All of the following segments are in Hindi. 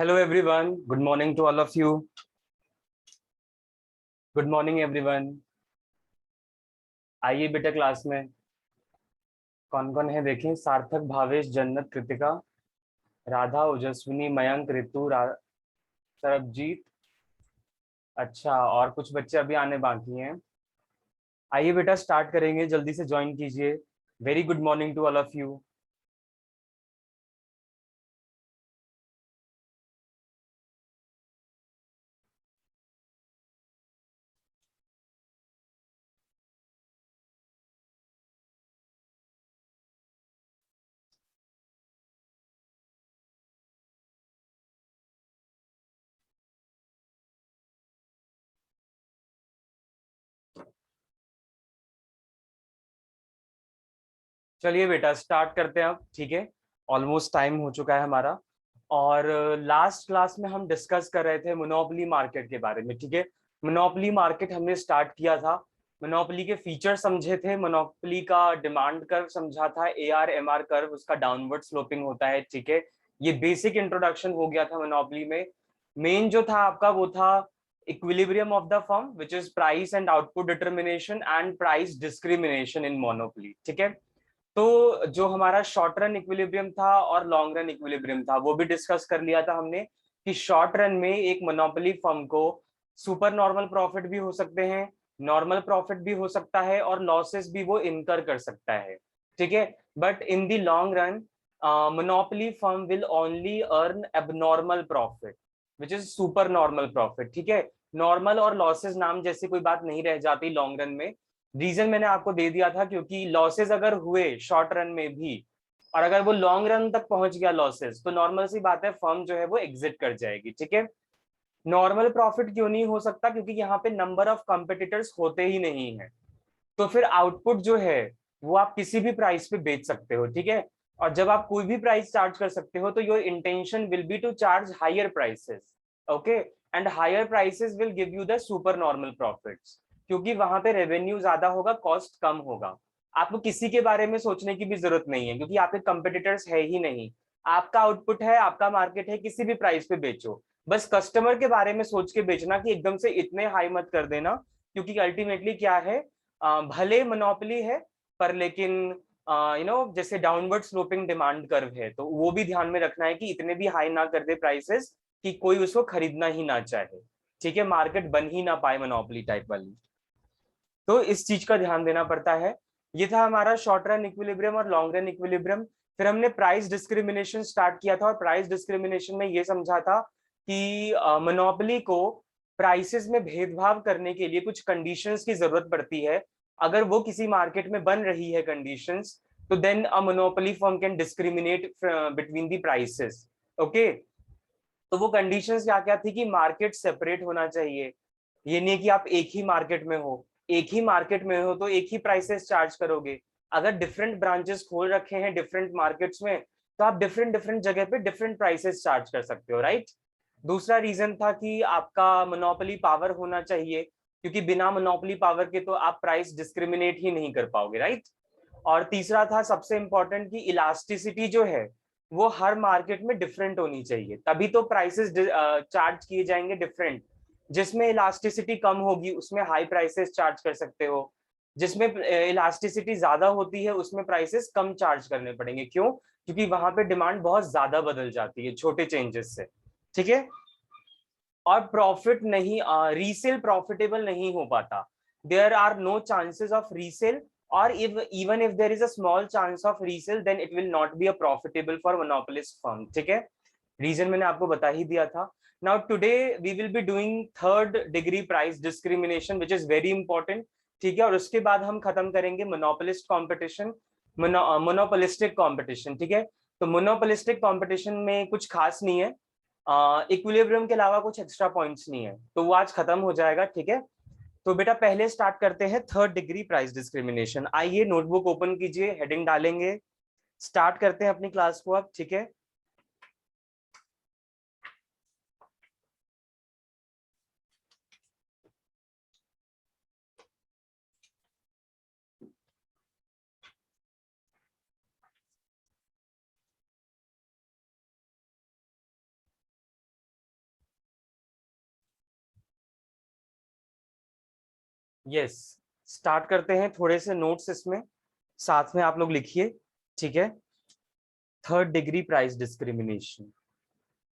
Hello everyone, good morning to all of you. Good morning everyone. आइए बेटा क्लास में। कौन कौन है देखें। सार्थक, भावेश, जन्नत, कृतिका, राधा, ओजस्विनी, मयंक, ऋतु, सरबजीत। अच्छा, और कुछ बच्चे अभी आने बाकी हैं। आइए बेटा स्टार्ट करेंगे, जल्दी से ज्वाइन कीजिए। Very good morning to all of you. चलिए बेटा स्टार्ट करते हैं अब, ठीक है। ऑलमोस्ट टाइम हो चुका है हमारा। और लास्ट क्लास में हम डिस्कस कर रहे थे मोनोपोली मार्केट के बारे में, ठीक है। मोनोपोली मार्केट हमने स्टार्ट किया था। मोनोपोली के फीचर समझे थे, मोनोपोली का डिमांड कर्व समझा था, AR MR कर्व उसका डाउनवर्ड स्लोपिंग होता है, ठीक है। ये बेसिक इंट्रोडक्शन हो गया था मोनोपोली में। मेन जो था आपका वो था equilibrium of the firm which is price and output determination and price discrimination in monopoly, ठीक है। तो जो हमारा शॉर्ट रन इक्विलिब्रियम था और लॉन्ग रन इक्विलिब्रियम था वो भी डिस्कस कर लिया था हमने कि शॉर्ट रन में एक मोनोपोली फर्म को सुपर नॉर्मल प्रॉफिट भी हो सकते हैं, नॉर्मल प्रॉफिट भी हो सकता है और लॉसेस भी वो इनकर कर सकता है, ठीक है। But in the long run monopoly firm will only earn abnormal profit which is super normal profit, ठीक है। नॉर्मल और लॉसेस नाम जैसी कोई बात नहीं रह जाती लॉन्ग रन में। रीजन मैंने आपको दे दिया था, क्योंकि लॉसेस अगर हुए शॉर्ट रन में भी और अगर वो लॉन्ग रन तक पहुंच गया लॉसेस, तो नॉर्मल सी बात है फर्म जो है वो एग्जिट कर जाएगी, ठीक है। नॉर्मल प्रॉफिट क्यों नहीं हो सकता? क्योंकि यहाँ पे नंबर ऑफ कंपिटिटर्स होते ही नहीं है। तो फिर आउटपुट जो है वो आप किसी भी प्राइस पे बेच सकते हो, ठीक है। और जब आप कोई भी प्राइस चार्ज कर सकते हो तो your intention will be to charge higher prices, okay. And higher prices will give you the super normal profits, क्योंकि वहां पे रेवेन्यू ज्यादा होगा, कॉस्ट कम होगा। आपको किसी के बारे में सोचने की भी जरूरत नहीं है, क्योंकि आपके कंपिटिटर्स है ही नहीं। आपका आउटपुट है, आपका मार्केट है, किसी भी प्राइस पे बेचो। बस कस्टमर के बारे में सोच के बेचना कि एकदम से इतने हाई मत कर देना, क्योंकि अल्टीमेटली क्या है, भले मोनोपोली है पर लेकिन जैसे डाउनवर्ड स्लोपिंग डिमांड कर्व है, तो वो भी ध्यान में रखना है कि इतने भी हाई ना कर दे प्राइसेस कि कोई उसको खरीदना ही ना चाहे, ठीक है, मार्केट बन ही ना पाए मोनोपोली टाइप वाली। तो इस चीज का ध्यान देना पड़ता है। ये था हमारा शॉर्ट रन इक्विलिब्रियम और लॉन्ग रन इक्विलिब्रियम। फिर हमने प्राइस डिस्क्रिमिनेशन स्टार्ट किया था, और प्राइस डिस्क्रिमिनेशन में ये समझा था कि मोनोपोली को प्राइसेस में भेदभाव करने के लिए कुछ कंडीशंस की जरूरत पड़ती है। अगर वो किसी मार्केट में बन रही है कंडीशंस, तो then a monopoly firm can discriminate between the prices, okay. तो वो कंडीशंस क्या क्या थी कि मार्केट सेपरेट होना चाहिए। ये नहीं कि आप एक ही मार्केट में हो, एक ही मार्केट में हो तो एक ही प्राइसेस चार्ज करोगे। अगर डिफरेंट ब्रांचेस खोल रखे हैं डिफरेंट मार्केट्स में, तो आप डिफरेंट डिफरेंट जगह पे डिफरेंट प्राइसेस चार्ज कर सकते हो, राइट। दूसरा रीजन था कि आपका मोनोपोली पावर होना चाहिए, क्योंकि बिना मोनोपोली पावर के तो आप प्राइस डिस्क्रिमिनेट ही नहीं कर पाओगे, राइट। और तीसरा था सबसे इंपॉर्टेंट कि इलास्टिसिटी जो है वो हर मार्केट में डिफरेंट होनी चाहिए, तभी तो प्राइसेस चार्ज किए जाएंगे डिफरेंट। जिसमें इलास्टिसिटी कम होगी उसमें हाई प्राइसेस चार्ज कर सकते हो, जिसमें इलास्टिसिटी ज्यादा होती है उसमें प्राइसेस कम चार्ज करने पड़ेंगे। क्यों? क्योंकि वहां पे डिमांड बहुत ज्यादा बदल जाती है छोटे चेंजेस से, ठीक है। और प्रॉफिट नहीं, रीसेल प्रॉफिटेबल नहीं हो पाता। There are no chances of resale, और if even if there is a small chance of resale then it will not be a profitable for monopolist firm, ठीक है। रीजन मैंने आपको बता ही दिया था। Now today we will be doing third degree price discrimination which is very important, ठीक है। और उसके बाद हम खत्म करेंगे मोनोपोलिस्ट कॉम्पिटिशन, मोनोपोलिस्टिक कॉम्पिटिशन, ठीक है। तो मोनोपोलिस्टिक कॉम्पिटिशन में कुछ खास नहीं है, इक्विलिब्रियम के अलावा कुछ एक्स्ट्रा पॉइंट्स नहीं है, तो वो आज खत्म हो जाएगा, ठीक है। तो बेटा पहले स्टार्ट करते हैं थर्ड डिग्री प्राइस डिस्क्रिमिनेशन। आइए नोटबुक ओपन कीजिए, हेडिंग डालेंगे, स्टार्ट करते हैं अपनी क्लास को अब, ठीक है। यस, स्टार्ट करते हैं। थोड़े से नोट्स इसमें साथ में आप लोग लिखिए, ठीक है। Third degree price discrimination,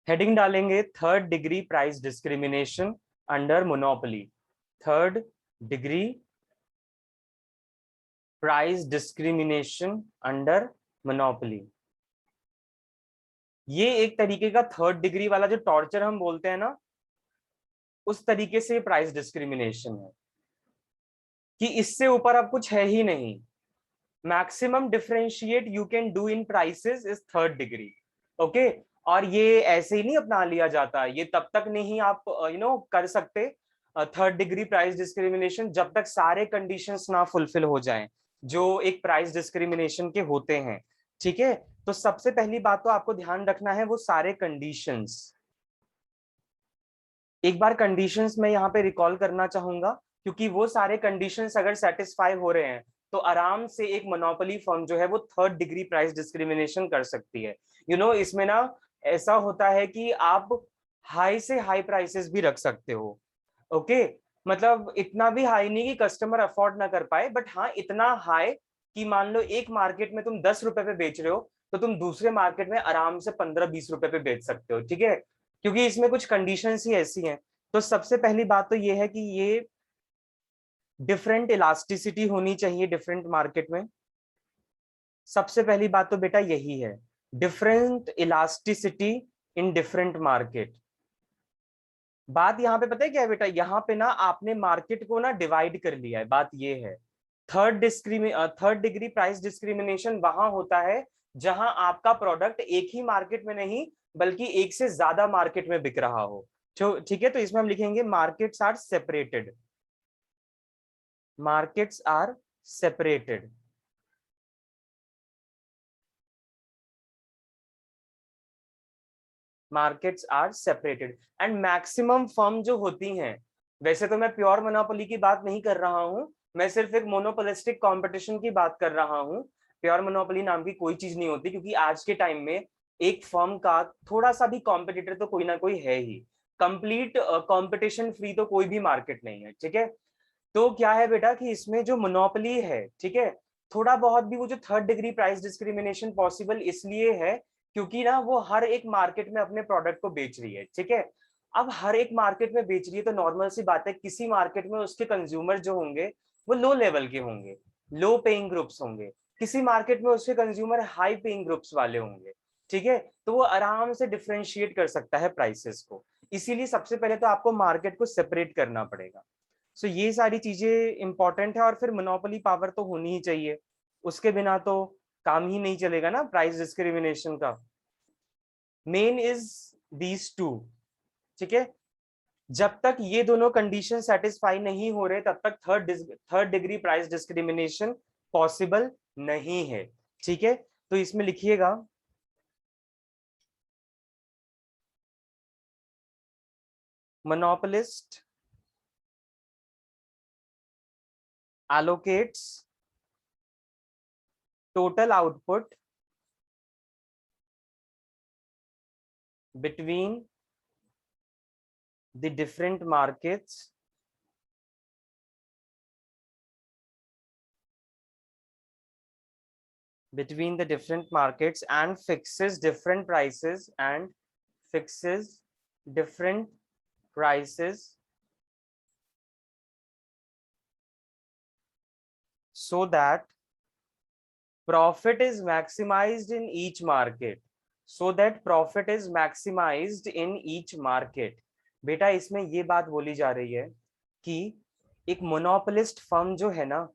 heading डालेंगे third degree price discrimination under monopoly. Third degree price discrimination under monopoly. ये एक तरीके का थर्ड डिग्री वाला जो टॉर्चर हम बोलते हैं ना, उस तरीके से प्राइस डिस्क्रिमिनेशन है कि इससे ऊपर अब कुछ है ही नहीं। Maximum differentiate you can do in prices is third degree. Okay, और ये ऐसे ही नहीं अपना लिया जाता, ये तब तक नहीं आप कर सकते थर्ड डिग्री प्राइस डिस्क्रिमिनेशन जब तक सारे कंडीशंस ना फुलफिल हो जाएं जो एक प्राइस डिस्क्रिमिनेशन के होते हैं, ठीक है। तो सबसे पहली बात तो आपको ध्यान रखना है वो सारे कंडीशंस। एक बार कंडीशंस मैं यहाँ पे रिकॉल करना चाहूंगा, क्योंकि वो सारे कंडीशंस अगर सेटिस्फाई हो रहे हैं तो आराम से एक मोनोपोली फर्म जो है वो थर्ड डिग्री प्राइस डिस्क्रिमिनेशन कर सकती है। इसमें ना ऐसा होता है कि आप हाई से हाई प्राइसेस भी रख सकते हो। ओके, मतलब इतना भी हाई नहीं कि कस्टमर अफोर्ड ना कर पाए, बट हाँ इतना हाई कि मान लो एक मार्केट में तुम 10 रुपए पे बेच रहे हो तो तुम दूसरे मार्केट में आराम से 15-20 रुपए पे बेच सकते हो, ठीक है। क्योंकि इसमें कुछ कंडीशंस ही ऐसी हैं। तो सबसे पहली बात तो ये है कि ये डिफरेंट इलास्टिसिटी होनी चाहिए डिफरेंट मार्केट में। सबसे पहली बात तो बेटा यही है, different elasticity in different market. बात यहाँ पे पता है क्या है बेटा, यहाँ पे ना आपने मार्केट को ना डिवाइड कर लिया है, बात ये है। थर्ड डिग्री प्राइस डिस्क्रिमिनेशन वहां होता है जहां आपका प्रोडक्ट एक ही मार्केट में नहीं बल्कि एक से ज्यादा मार्केट में बिक रहा हो। ठीक है, तो इसमें हम लिखेंगे markets are separated. Markets are separated. Markets are separated and maximum firm जो होती हैं, वैसे तो मैं प्योर मोनोपोली की बात नहीं कर रहा हूं, मैं सिर्फ एक मोनोपोलिस्टिक कंपटीशन की बात कर रहा हूं। प्योर मोनोपोली नाम की कोई चीज नहीं होती, क्योंकि आज के टाइम में एक फर्म का थोड़ा सा भी कॉम्पिटिटर तो कोई ना कोई है ही। कंप्लीट कंपटीशन फ्री तो कोई भी मार्केट नहीं है, ठीक है। तो क्या है बेटा कि इसमें जो मोनोपोली है, ठीक है, थोड़ा बहुत भी वो जो third degree price discrimination possible इसलिए है क्योंकि ना वो हर एक मार्केट में अपने प्रोडक्ट को बेच रही है, ठीक है। अब हर एक मार्केट में बेच रही है तो नॉर्मल सी बात है किसी मार्केट में उसके कंज्यूमर जो होंगे वो लो लेवल के होंगे, लो पेइंग ग्रुप्स होंगे। किसी मार्केट में उसके कंज्यूमर हाई पेइंग ग्रुप्स वाले होंगे, ठीक है। तो वो आराम से डिफ्रेंशिएट कर सकता है प्राइसेस को। इसीलिए सबसे पहले तो आपको मार्केट को सेपरेट करना पड़ेगा। सो ये सारी चीजें इंपॉर्टेंट है, और फिर मोनोपोली पावर तो होनी ही चाहिए, उसके बिना तो काम ही नहीं चलेगा ना प्राइस डिस्क्रिमिनेशन का। मेन इज दीज टू, ठीक है। जब तक ये दोनों कंडीशन सेटिस्फाई नहीं हो रहे तब तक third degree price discrimination possible नहीं है, ठीक है। तो इसमें लिखिएगा monopolist allocates total output between the different markets and fixes different prices different prices so that profit is maximized in each market, बेटा इसमें ये बात बोली जा रही है कि एक मोनोपोलिस्ट फर्म जो है ना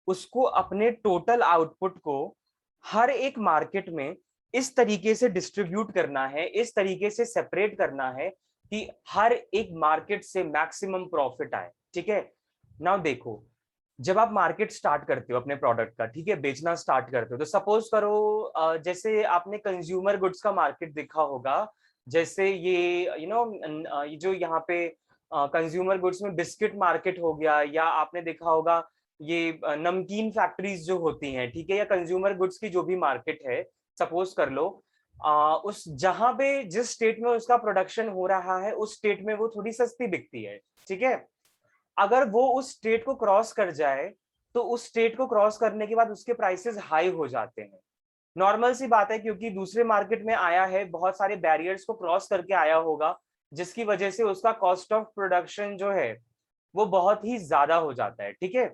उसको अपने टोटल आउटपुट को हर एक मार्केट में इस तरीके से डिस्ट्रीब्यूट करना है, इस तरीके से सेपरेट करना है कि हर एक मार्केट से मैक्सिमम प्रॉफिट आए, ठीक है। नाउ देखो, जब आप मार्केट स्टार्ट करते हो अपने प्रोडक्ट का, ठीक है, बेचना स्टार्ट करते हो, तो सपोज करो जैसे आपने कंज्यूमर गुड्स का मार्केट देखा होगा, जैसे ये ये जो यहाँ पे कंज्यूमर गुड्स में बिस्किट मार्केट हो गया, या आपने देखा होगा ये नमकीन फैक्ट्रीज जो होती हैं, ठीक है, या कंज्यूमर गुड्स की जो भी मार्केट है, सपोज कर लो उस जहां पे जिस स्टेट में उसका प्रोडक्शन हो रहा है उस स्टेट में वो थोड़ी सस्ती बिकती है, ठीक है। अगर वो उस स्टेट को क्रॉस कर जाए तो उस स्टेट को क्रॉस करने के बाद उसके प्राइसेस हाई हो जाते हैं। नॉर्मल सी बात है, क्योंकि दूसरे मार्केट में आया है, बहुत सारे बैरियर्स को क्रॉस करके आया होगा, जिसकी वजह से उसका कॉस्ट ऑफ प्रोडक्शन जो है वो बहुत ही ज्यादा हो जाता है। ठीक है,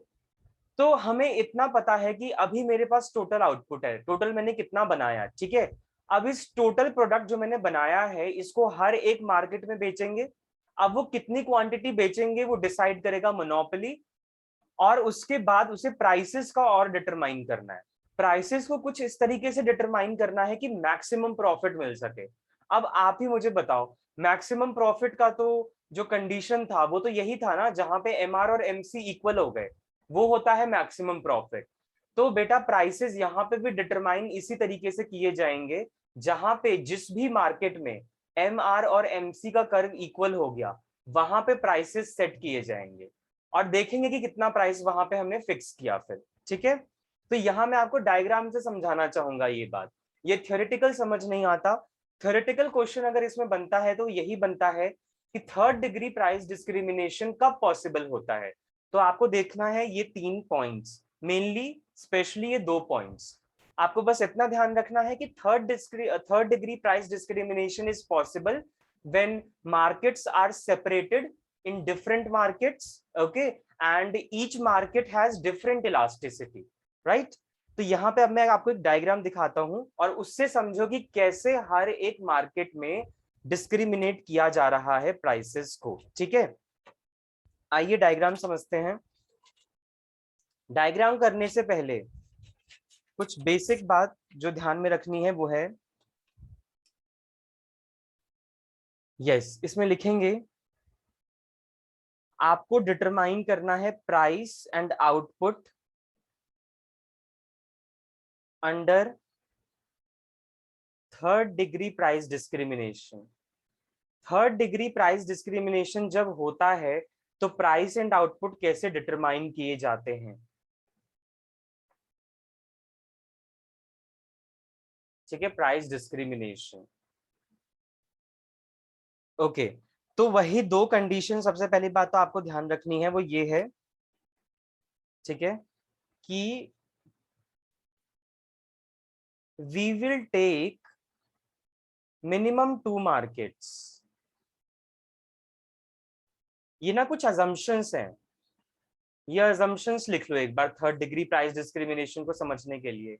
तो हमें इतना पता है कि अभी मेरे पास टोटल आउटपुट है, टोटल मैंने कितना बनाया। ठीक है, अब इस टोटल प्रोडक्ट जो मैंने बनाया है इसको हर एक मार्केट में बेचेंगे। अब वो कितनी क्वांटिटी बेचेंगे वो डिसाइड करेगा मोनोपोली, और उसके बाद उसे प्राइसेस का और डिटरमाइन करना है। प्राइसेस को कुछ इस तरीके से डिटरमाइन करना है कि मैक्सिमम प्रॉफिट मिल सके। अब आप ही मुझे बताओ, मैक्सिमम प्रॉफिट का तो जो कंडीशन था वो तो यही था ना, जहां पे एमआर और एमसी इक्वल हो गए, वो होता है मैक्सिमम प्रॉफिट। तो बेटा प्राइसेस यहाँ पे भी डिटरमाइन इसी तरीके से किए जाएंगे, जहां पे जिस भी मार्केट में एमआर और एमसी का कर्व इक्वल हो गया वहां पे प्राइसेस सेट किए जाएंगे, और देखेंगे कि कितना प्राइस वहां पे हमने फिक्स किया फिर। ठीक है, तो यहां मैं आपको डायग्राम से समझाना चाहूंगा ये बात, ये थ्योरेटिकल समझ नहीं आता। थ्योरेटिकल क्वेश्चन अगर इसमें बनता है तो यही बनता है कि थर्ड डिग्री प्राइस डिस्क्रिमिनेशन कब पॉसिबल होता है। तो आपको देखना है ये 3 पॉइंट्स, मेनली स्पेशली ये 2 पॉइंट्स। आपको बस इतना ध्यान रखना है कि third degree price discrimination is possible when markets are separated in different markets, okay, and each market has different elasticity, right? तो यहाँ पे अब मैं आपको एक डायग्राम दिखाता हूं और उससे समझो कि कैसे हर एक मार्केट में डिस्क्रिमिनेट किया जा रहा है प्राइसेस को। ठीक है, आइए डायग्राम समझते हैं। डायग्राम करने से पहले कुछ बेसिक बात जो ध्यान में रखनी है वो है, यस, इसमें लिखेंगे आपको डिटरमाइन करना है price and output under third degree price discrimination. Third degree price discrimination जब होता है तो प्राइस एंड आउटपुट कैसे डिटरमाइन किए जाते हैं। ठीक है, प्राइस डिस्क्रिमिनेशन, ओके। तो वही 2 कंडीशन, सबसे पहली बात तो आपको ध्यान रखनी है वो ये है, ठीक है, कि we will take minimum 2 markets. ये ना कुछ अजम्पशंस हैं, ये अजम्पशंस लिख लो एक बार थर्ड डिग्री प्राइस डिस्क्रिमिनेशन को समझने के लिए।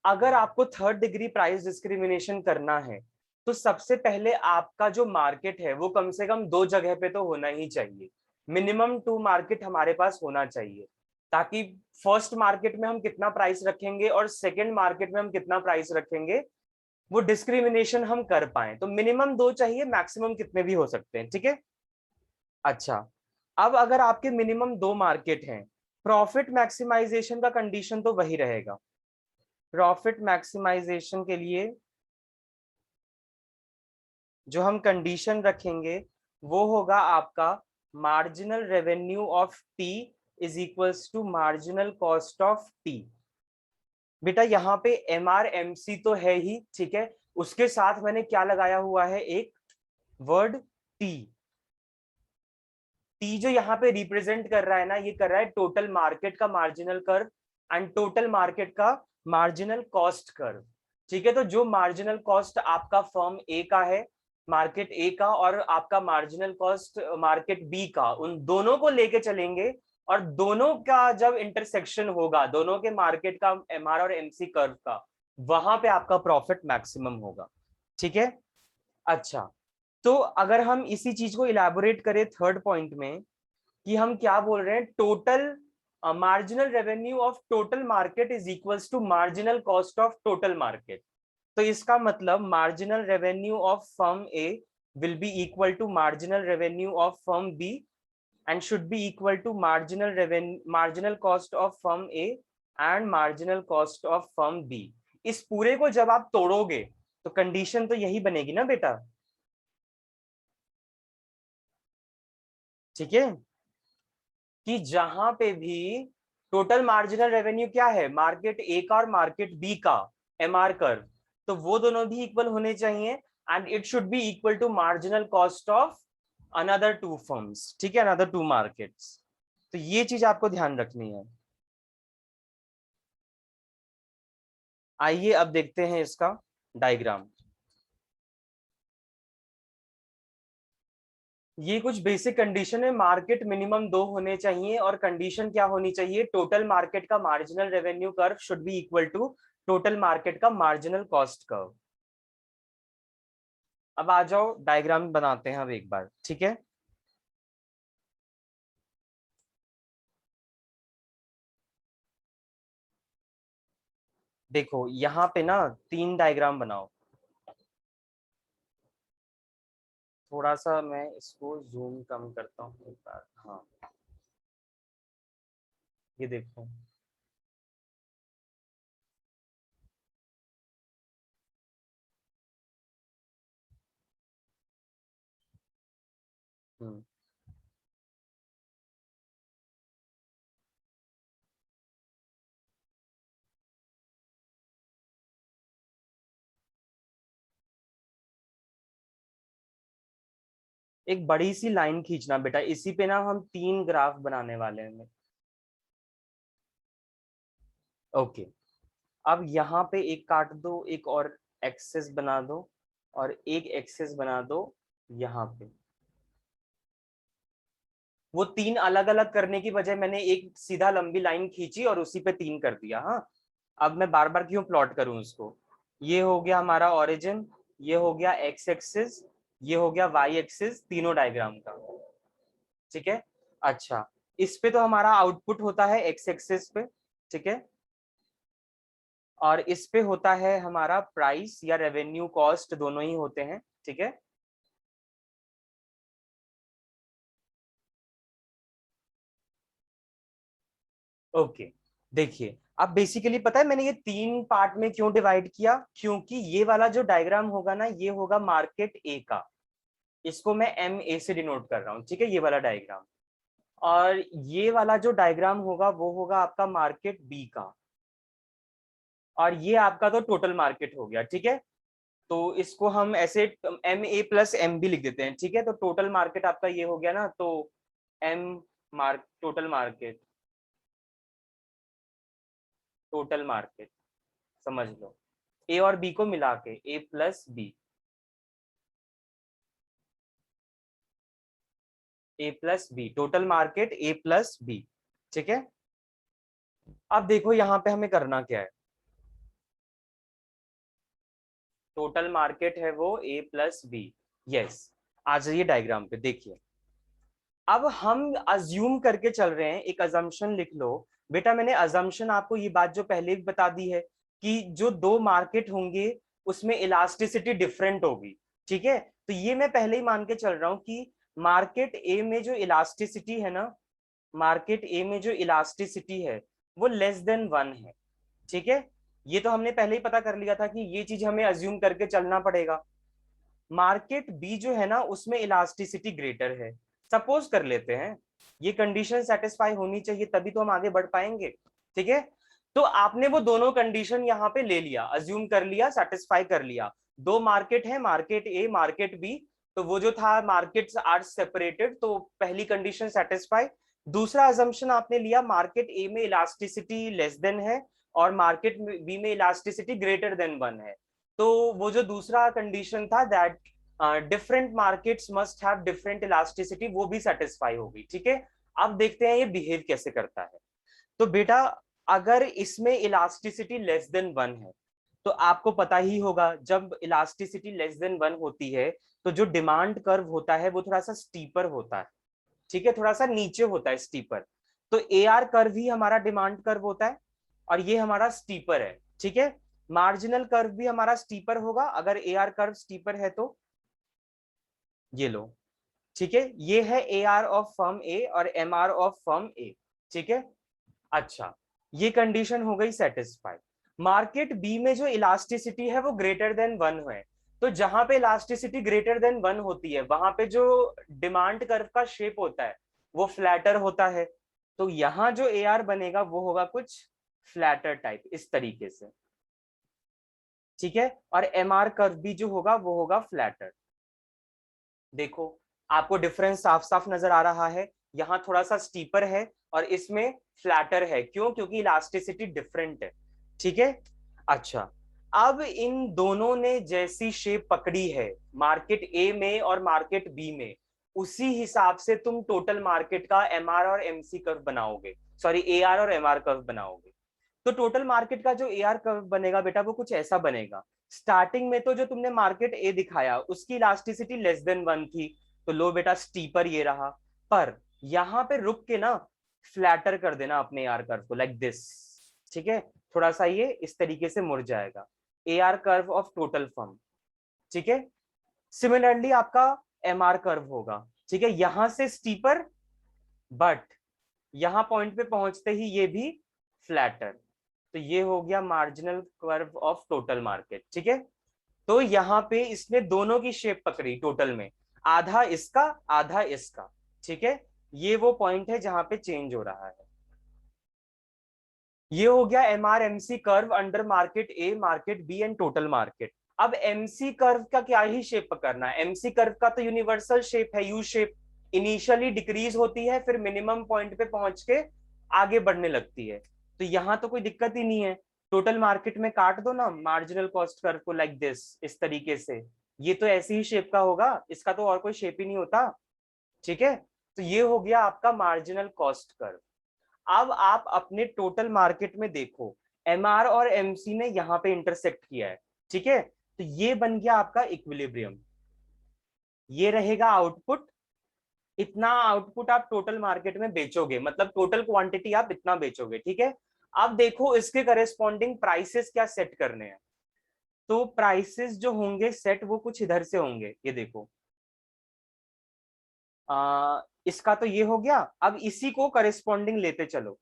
अगर आपको थर्ड डिग्री प्राइस डिस्क्रिमिनेशन करना है तो सबसे पहले आपका जो मार्केट है वो कम से कम 2 जगह पे तो होना ही चाहिए। मिनिमम 2 मार्केट हमारे पास होना चाहिए, ताकि फर्स्ट मार्केट में हम कितना प्राइस रखेंगे और सेकंड मार्केट में हम कितना प्राइस रखेंगे वो डिस्क्रिमिनेशन हम कर पाए। तो मिनिमम 2 चाहिए, मैक्सिमम कितने भी हो सकते हैं। ठीक है, अच्छा, अब अगर आपके मिनिमम 2 मार्केट हैं, प्रॉफिट मैक्सिमाइजेशन का कंडीशन तो वही रहेगा। प्रॉफिट मैक्सिमाइजेशन के लिए जो हम कंडीशन रखेंगे वो होगा आपका marginal revenue of T is equals to marginal cost of T. बेटा यहाँ पे एम आर एम सी तो है ही, ठीक है, उसके साथ मैंने क्या लगाया हुआ है, एक वर्ड टी। टी जो यहाँ पे रिप्रेजेंट कर रहा है ना, ये कर रहा है टोटल मार्केट का marginal curve and total market का मार्जिनल कॉस्ट कर्व। ठीक है, तो जो मार्जिनल कॉस्ट आपका फर्म ए का है, मार्केट ए का, और आपका मार्जिनल कॉस्ट मार्केट बी का, उन दोनों को लेके चलेंगे, और दोनों का जब इंटरसेक्शन होगा, दोनों के मार्केट का एमआर और एमसी कर्व का, वहां पे आपका प्रॉफिट मैक्सिमम होगा। ठीक है, अच्छा, तो अगर हम इसी चीज को इलैबोरेट करें थर्ड पॉइंट में, कि हम क्या बोल रहे हैं, total marginal revenue of total market is equals to marginal cost of total market. तो इसका मतलब marginal revenue of firm A will be equal to marginal revenue of firm B and should be equal to marginal cost of firm A and marginal cost of firm B. इस पूरे को जब आप तोड़ोगे तो कंडीशन तो यही बनेगी ना बेटा। ठीक है, कि जहां पे भी टोटल मार्जिनल रेवेन्यू क्या है, मार्केट ए का और मार्केट बी का एमआर कर्व, तो वो दोनों भी इक्वल होने चाहिए, and it should be equal to marginal cost of another two firms, ठीक है, अनदर टू मार्केट्स। तो ये चीज आपको ध्यान रखनी है। आइए अब देखते हैं इसका डायग्राम। ये कुछ बेसिक कंडीशन है। मार्केट मिनिमम 2 होने चाहिए और कंडीशन क्या होनी चाहिए, टोटल मार्केट का marginal revenue curve should be equal to total market का मार्जिनल कॉस्ट कर्व। अब आ जाओ डायग्राम बनाते हैं अब एक बार, ठीक है। देखो यहाँ पे ना 3 डायग्राम बनाओ। थोड़ा सा मैं इसको जूम कम करता हूँ एक बार। हाँ, ये देखो। हम्म, एक बड़ी सी लाइन खींचना बेटा, इसी पे ना हम 3 ग्राफ बनाने वाले हैं। ओके, अब यहाँ पे एक काट दो, एक और एक्सेस बना दो, और एक एक्सेस बना दो यहाँ पे। वो 3 अलग अलग करने की बजाय मैंने एक सीधा लंबी लाइन खींची और उसी पे 3 कर दिया। हाँ, अब मैं बार बार क्यों प्लॉट करूं उसको। ये हो गया हमारा ओरिजिन, ये हो गया एक्स एक्सिस, ये हो गया वाई एक्सिस, तीनों डायग्राम का। ठीक है, अच्छा, इस पे तो हमारा आउटपुट होता है एक्स एक्सिस पे, ठीक है, और इस पे होता है हमारा प्राइस या रेवेन्यू कॉस्ट, दोनों ही होते हैं, ठीक है। ओके, देखिए, अब बेसिकली पता है मैंने ये 3 पार्ट में क्यों डिवाइड किया, क्योंकि ये वाला जो डायग्राम होगा ना, ये होगा मार्केट ए का। इसको मैं एम ए से डिनोट कर रहा हूँ, ठीक है, ये वाला डायग्राम। और ये वाला जो डायग्राम होगा वो होगा आपका मार्केट बी का। और ये आपका तो टोटल मार्केट हो गया, ठीक है। तो इसको हम ऐसे M A plus M B लिख देते हैं, ठीक है। तो टोटल मार्केट आपका ये हो गया ना, तो M mark total market, total market समझ लो, ए और बी को मिला के A plus B, A plus B, total market A plus B, ठीक है। अब देखो यहाँ पे हमें करना क्या है। टोटल मार्केट है वो ए प्लस बी, यस। आ जाइए डायग्राम पे, देखिए। अब हम अज्यूम करके चल रहे हैं, एक अजम्पशन लिख लो बेटा। मैंने अजम्पशन आपको ये बात जो पहले भी बता दी है कि जो 2 मार्केट होंगे उसमें इलास्टिसिटी डिफरेंट होगी, ठीक है। तो ये मैं पहले ही मान के चल रहा हूं कि मार्केट ए में जो इलास्टिसिटी है ना, मार्केट ए में जो इलास्टिसिटी है वो लेस देन 1 है, ठीक है। ये तो हमने पहले ही पता कर लिया था कि ये चीज हमें अज्यूम करके चलना पड़ेगा। मार्केट बी जो है ना उसमें इलास्टिसिटी ग्रेटर है, सपोज कर लेते हैं। ये कंडीशन सेटिस्फाई होनी चाहिए तभी तो हम आगे बढ़ पाएंगे, ठीक है। तो आपने वो दोनों कंडीशन यहाँ पे ले लिया, अज्यूम कर लिया, सेटिस्फाई कर लिया। 2 मार्केट है, मार्केट ए मार्केट बी। तो वो जो था मार्केट्स आर सेपरेटेड, तो पहली कंडीशन सेटिस्फाई। दूसरा अजम्पशन आपने लिया, मार्केट ए में इलास्टिसिटी लेस देन है और मार्केट बी में इलास्टिसिटी ग्रेटर देन 1 है। तो वो जो दूसरा कंडीशन था, that different markets must have different elasticity, वो भी सेटिस्फाई होगी, ठीक है। अब देखते हैं ये बिहेव कैसे करता है। तो बेटा, अगर इसमें इलास्टिसिटी लेस देन 1 है, तो आपको पता ही होगा जब इलास्टिसिटी लेस देन 1 होती है तो जो डिमांड कर्व होता है वो थोड़ा सा स्टीपर होता है, ठीक है, थोड़ा सा नीचे होता है, स्टीपर। तो ए आर कर्व ही हमारा डिमांड कर्व होता है और ये हमारा स्टीपर है, ठीक है। मार्जिनल कर्व भी हमारा स्टीपर होगा अगर ए आर कर्व स्टीपर है तो। ये लो, ठीक है, ये है ए आर ऑफ फर्म ए और एम आर ऑफ फर्म ए, ठीक है। अच्छा, ये कंडीशन हो गई सेटिस्फाई। मार्केट बी में जो इलास्टिसिटी है वो ग्रेटर देन 1 है। तो जहां पे इलास्टिसिटी ग्रेटर देन 1 होती है वहां पे जो डिमांड कर्व का शेप होता है वो फ्लैटर होता है। तो यहां जो ए आर बनेगा वो होगा कुछ फ्लैटर टाइप, इस तरीके से, ठीक है। और एम आर कर्व भी जो होगा वो होगा फ्लैटर। देखो, आपको डिफरेंस साफ साफ नजर आ रहा है, यहाँ थोड़ा सा स्टीपर है और इसमें फ्लैटर है, क्यों? क्योंकि इलास्टिसिटी डिफरेंट है, ठीक है। अच्छा, अब इन दोनों ने जैसी शेप पकड़ी है मार्केट ए में और मार्केट बी में, उसी हिसाब से तुम टोटल मार्केट का एमआर और एमसी कर्व बनाओगे, सॉरी एआर और एमआर कर्व बनाओगे। तो टोटल मार्केट का जो एआर कर्व बनेगा बेटा वो कुछ ऐसा बनेगा। स्टार्टिंग में तो जो तुमने मार्केट ए दिखाया उसकी इलास्टिसिटी लेस देन 1 थी, तो लो बेटा स्टीपर ये रहा। पर यहाँ पे रुक के ना फ्लैटर कर देना अपने एआर कर्व को लाइक दिस, ठीक है। थोड़ा सा ये इस तरीके से मुड़ जाएगा, AR curve of total firm, ठीक है। सिमिलरली आपका एमआर कर्व होगा, ठीक है, यहां से स्टीपर, बट यहां पॉइंट पे पहुंचते ही ये भी फ्लैटर। तो ये हो गया marginal curve of total market, ठीक है। तो यहाँ पे इसने दोनों की शेप पकड़ी टोटल में, आधा इसका आधा इसका, ठीक है। ये वो पॉइंट है जहां पे चेंज हो रहा है। ये हो गया MR MC curve under market A, market B and total market. अब एमसी कर्व का क्या ही शेप पकड़ना है? एमसी कर्व का तो यूनिवर्सल शेप है, यू शेप। इनिशियली डिक्रीज होती है, फिर मिनिमम पॉइंट पे पहुंच के आगे बढ़ने लगती है। तो यहां तो कोई दिक्कत ही नहीं है, टोटल मार्केट में काट दो ना मार्जिनल कॉस्ट कर्व को लाइक दिस, इस तरीके से। ये तो ऐसी ही शेप का होगा, इसका तो और कोई शेप ही नहीं होता, ठीक है। तो ये हो गया आपका मार्जिनल कॉस्ट कर्व। अब आप अपने टोटल मार्केट में देखो, एमआर और एमसी ने यहां पे इंटरसेक्ट किया है, ठीक है। तो ये बन गया आपका इक्विलिब्रियम, ये रहेगा आउटपुट। इतना आउटपुट आप टोटल मार्केट में बेचोगे, मतलब टोटल क्वांटिटी आप इतना बेचोगे, ठीक है। अब देखो इसके करेस्पॉन्डिंग प्राइसेस क्या सेट करने हैं। तो प्राइसेस जो होंगे सेट वो कुछ इधर से होंगे, ये देखो। इसका तो ये हो गया, अब इसी को करेस्पॉन्डिंग लेते चलो।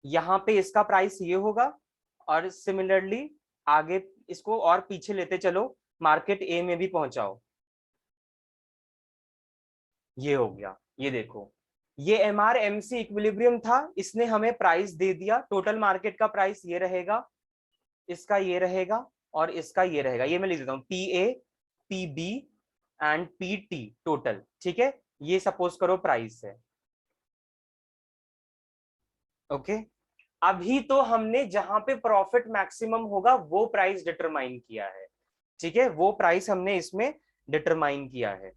यहाँ पे इसका प्राइस ये होगा, और सिमिलरली आगे इसको और पीछे लेते चलो, मार्केट ए में भी पहुंचाओ। ये हो गया, ये देखो, ये एमआर एमसी इक्विलिब्रियम था, इसने हमें प्राइस दे दिया। टोटल मार्केट का प्राइस ये रहेगा, इसका ये रहेगा, और इसका ये रहेगा। ये मैं लिख देता हूँ P A, P B and P T total, ठीक है। ये सपोज करो प्राइस है, ओके। अभी तो हमने जहां पे प्रॉफिट मैक्सिमम होगा वो प्राइस डिटरमाइन किया है, ठीक है, वो प्राइस हमने इसमें डिटरमाइन किया है।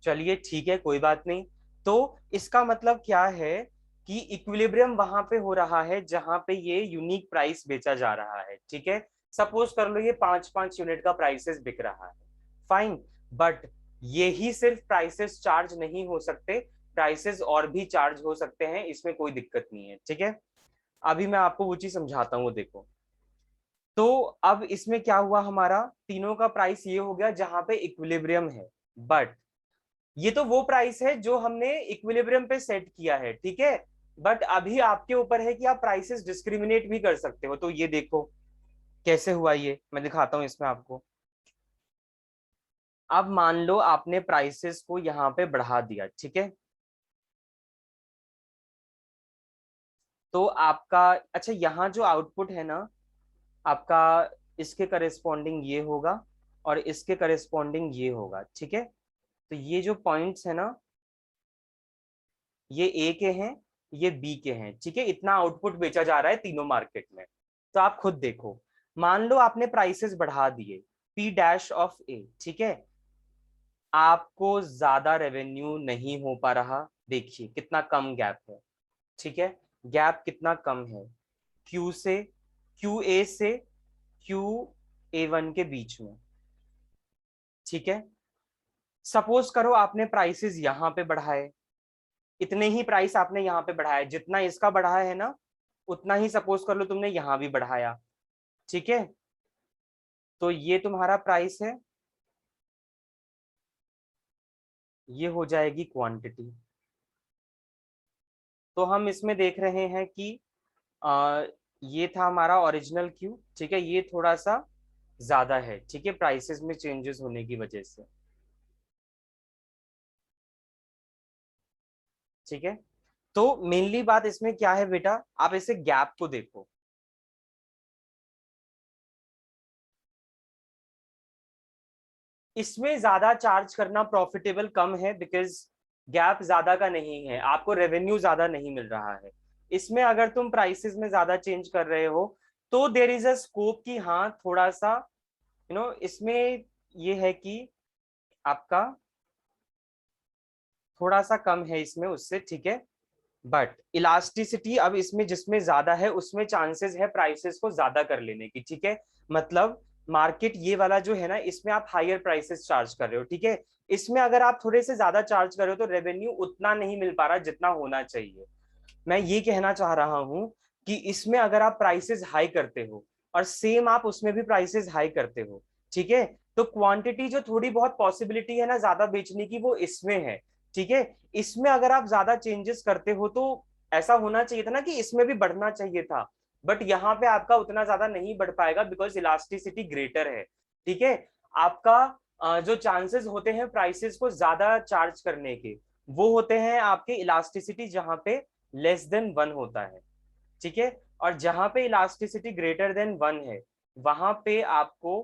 चलिए ठीक है, कोई बात नहीं। तो इसका मतलब क्या है कि इक्विलिब्रियम वहां पे हो रहा है जहां पे ये यूनिक प्राइस बेचा जा रहा है, ठीक है। सपोज कर लो ये 5-5 यूनिट का प्राइसेस बिक रहा है, फाइन। बट ये ही सिर्फ प्राइसेस चार्ज नहीं हो सकते, प्राइसेस और भी चार्ज हो सकते हैं, इसमें कोई दिक्कत नहीं है, ठीक है। अभी मैं आपको वो चीज समझाता हूँ, देखो। तो अब इसमें क्या हुआ, हमारा तीनों का प्राइस ये हो गया जहां पे इक्विलिब्रियम है। बट ये तो वो प्राइस है जो हमने इक्विलिब्रियम पे सेट किया है, ठीक है। बट अभी आपके ऊपर है कि आप प्राइसेस डिस्क्रिमिनेट भी कर सकते हो। तो ये देखो कैसे हुआ, ये मैं दिखाता हूं इसमें आपको। अब मान लो आपने प्राइसेस को यहाँ पे बढ़ा दिया, ठीक है। तो आपका, अच्छा यहाँ जो आउटपुट है ना आपका, इसके करेस्पॉन्डिंग ये होगा और इसके करेस्पॉन्डिंग ये होगा, ठीक है। तो ये जो पॉइंट्स है ना, ये ए के हैं, ये बी के हैं, ठीक है। इतना आउटपुट बेचा जा रहा है तीनों मार्केट में। तो आप खुद देखो, मान लो आपने प्राइसेस बढ़ा दिए पी डैश ऑफ ए, ठीक है। आपको ज्यादा रेवेन्यू नहीं हो पा रहा, देखिए कितना कम गैप है, ठीक है। गैप कितना कम है, क्यू से, क्यू ए से क्यू ए वन के बीच में, ठीक है। सपोज करो आपने प्राइसेस यहां पे बढ़ाए, इतने ही प्राइस आपने यहाँ पे बढ़ाया, जितना इसका बढ़ाया है ना उतना ही सपोज कर लो तुमने यहाँ भी बढ़ाया, ठीक है। तो ये तुम्हारा प्राइस है, ये हो जाएगी क्वांटिटी। तो हम इसमें देख रहे हैं कि आ, ये था हमारा ओरिजिनल क्यू, ठीक है। ये थोड़ा सा ज्यादा है, ठीक है, प्राइसेस में चेंजेस होने की वजह से, ठीक है। तो मेनली बात इसमें क्या है बेटा, आप इसे गैप को देखो। इसमें ज्यादा चार्ज करना प्रॉफिटेबल कम है, बिकॉज गैप ज्यादा का नहीं है, आपको रेवेन्यू ज्यादा नहीं मिल रहा है। इसमें अगर तुम प्राइसेस में ज्यादा चेंज कर रहे हो तो देर इज अ स्कोप कि हाँ थोड़ा सा इसमें ये है कि आपका थोड़ा सा कम है इसमें उससे, ठीक है। बट इलास्टिसिटी अब इसमें जिसमें ज्यादा है उसमें चांसेस है प्राइसेस को ज्यादा कर लेने की, ठीक है। मतलब मार्केट ये वाला जो है ना, इसमें आप हायर प्राइसेस चार्ज कर रहे हो, ठीक है। इसमें अगर आप थोड़े से ज्यादा चार्ज कर रहे हो तो रेवेन्यू उतना नहीं मिल पा रहा जितना होना चाहिए। मैं ये कहना चाह रहा हूं कि इसमें अगर आप प्राइसेस हाई करते हो और सेम आप उसमें भी प्राइसेस हाई करते हो, ठीक है, तो क्वांटिटी जो थोड़ी बहुत पॉसिबिलिटी है ना ज्यादा बेचने की वो इसमें है, ठीक है। इसमें अगर आप ज्यादा चेंजेस करते हो तो ऐसा होना चाहिए था ना कि इसमें भी बढ़ना चाहिए था, बट यहाँ पे आपका उतना ज्यादा नहीं बढ़ पाएगा बिकॉज इलास्टिसिटी ग्रेटर है, ठीक है। आपका जो चांसेस होते हैं प्राइसेस को ज्यादा चार्ज करने के, वो होते हैं आपके इलास्टिसिटी जहां पे लेस देन वन होता है, ठीक है। और जहां पे इलास्टिसिटी ग्रेटर देन वन है वहां पे आपको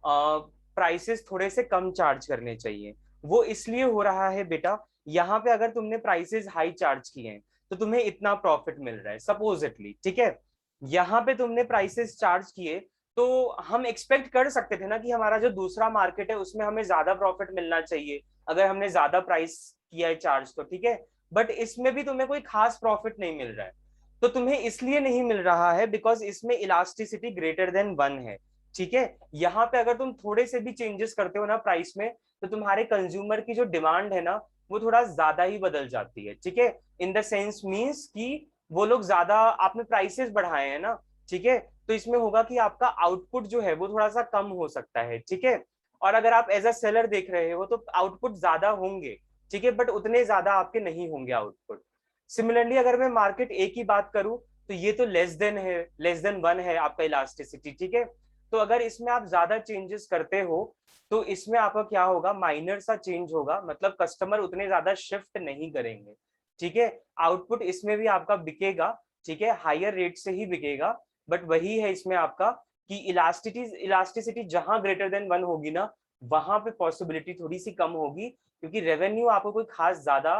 प्राइसेस थोड़े से कम चार्ज करने चाहिए। वो इसलिए हो रहा है बेटा, यहाँ पे अगर तुमने प्राइसेस हाई चार्ज किए हैं तो तुम्हें इतना प्रॉफिट मिल रहा है सपोजिटली, ठीक है। यहाँ पे तुमने प्राइसेस चार्ज किए तो हम एक्सपेक्ट कर सकते थे ना कि हमारा जो दूसरा मार्केट है उसमें हमें ज्यादा प्रॉफिट मिलना चाहिए अगर हमने ज्यादा प्राइस किया है चार्ज तो, ठीक है। बट इसमें भी तुम्हें कोई खास प्रॉफिट नहीं मिल रहा है। तो तुम्हें इसलिए नहीं मिल रहा है बिकॉज इसमें इलास्टिसिटी ग्रेटर देन वन है, ठीक है। यहाँ पे अगर तुम थोड़े से भी चेंजेस करते हो ना प्राइस में तो तुम्हारे कंज्यूमर की जो डिमांड है ना वो थोड़ा ज्यादा ही बदल जाती है, ठीक है। इन द सेंस मीन्स कि वो लोग ज्यादा आपने प्राइसेस बढ़ाए हैं ना, ठीक है। तो इसमें होगा कि आपका आउटपुट जो है वो थोड़ा सा कम हो सकता है, ठीक है। और अगर आप एज अ सेलर देख रहे हो तो आउटपुट ज्यादा होंगे, ठीक है, बट उतने ज्यादा आपके नहीं होंगे आउटपुट। सिमिलरली अगर मैं मार्केट ए की बात करूं तो ये तो लेस देन है, लेस देन वन है आपका इलास्टिसिटी, ठीक है। तो अगर इसमें आप ज्यादा चेंजेस करते हो तो इसमें आपका क्या होगा, माइनर सा चेंज होगा, मतलब कस्टमर उतने ज्यादा शिफ्ट नहीं करेंगे, ठीक है। आउटपुट इसमें भी आपका बिकेगा, ठीक है, हायर रेट से ही बिकेगा। बट वही है इसमें आपका कि इलास्टिसिटी जहां ग्रेटर देन वन होगी ना वहां पे पॉसिबिलिटी थोड़ी सी कम होगी, क्योंकि रेवेन्यू आपको कोई खास ज्यादा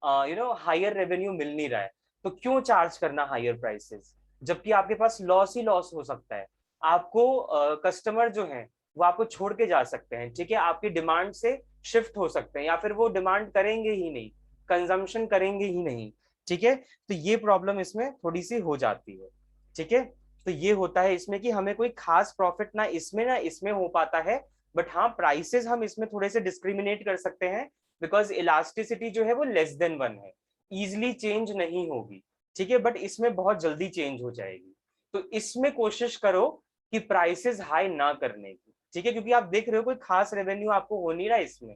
हायर रेवेन्यू मिल नहीं रहा है। तो क्यों चार्ज करना हायर प्राइसेस जबकि आपके पास लॉस ही लॉस हो सकता है। आपको कस्टमर जो है वो आपको छोड़ के जा सकते हैं, ठीक है, आपकी डिमांड से शिफ्ट हो सकते हैं या फिर वो डिमांड करेंगे ही नहीं, कंजम्पशन करेंगे ही नहीं, ठीक है। तो ये प्रॉब्लम इसमें थोड़ी सी हो जाती है, ठीक है। तो ये होता है इसमें कि हमें कोई खास प्रॉफिट ना इसमें हो पाता है। बट हाँ प्राइसेस हम इसमें थोड़े से डिस्क्रिमिनेट कर सकते हैं बिकॉज इलास्टिसिटी जो है वो लेस देन वन है, इजिली चेंज नहीं होगी, ठीक है। बट इसमें बहुत जल्दी चेंज हो जाएगी। तो इसमें कोशिश करो कि प्राइसेस हाई ना करने की, ठीक है, क्योंकि आप देख रहे हो कोई खास रेवेन्यू आपको हो नहीं रहा इसमें,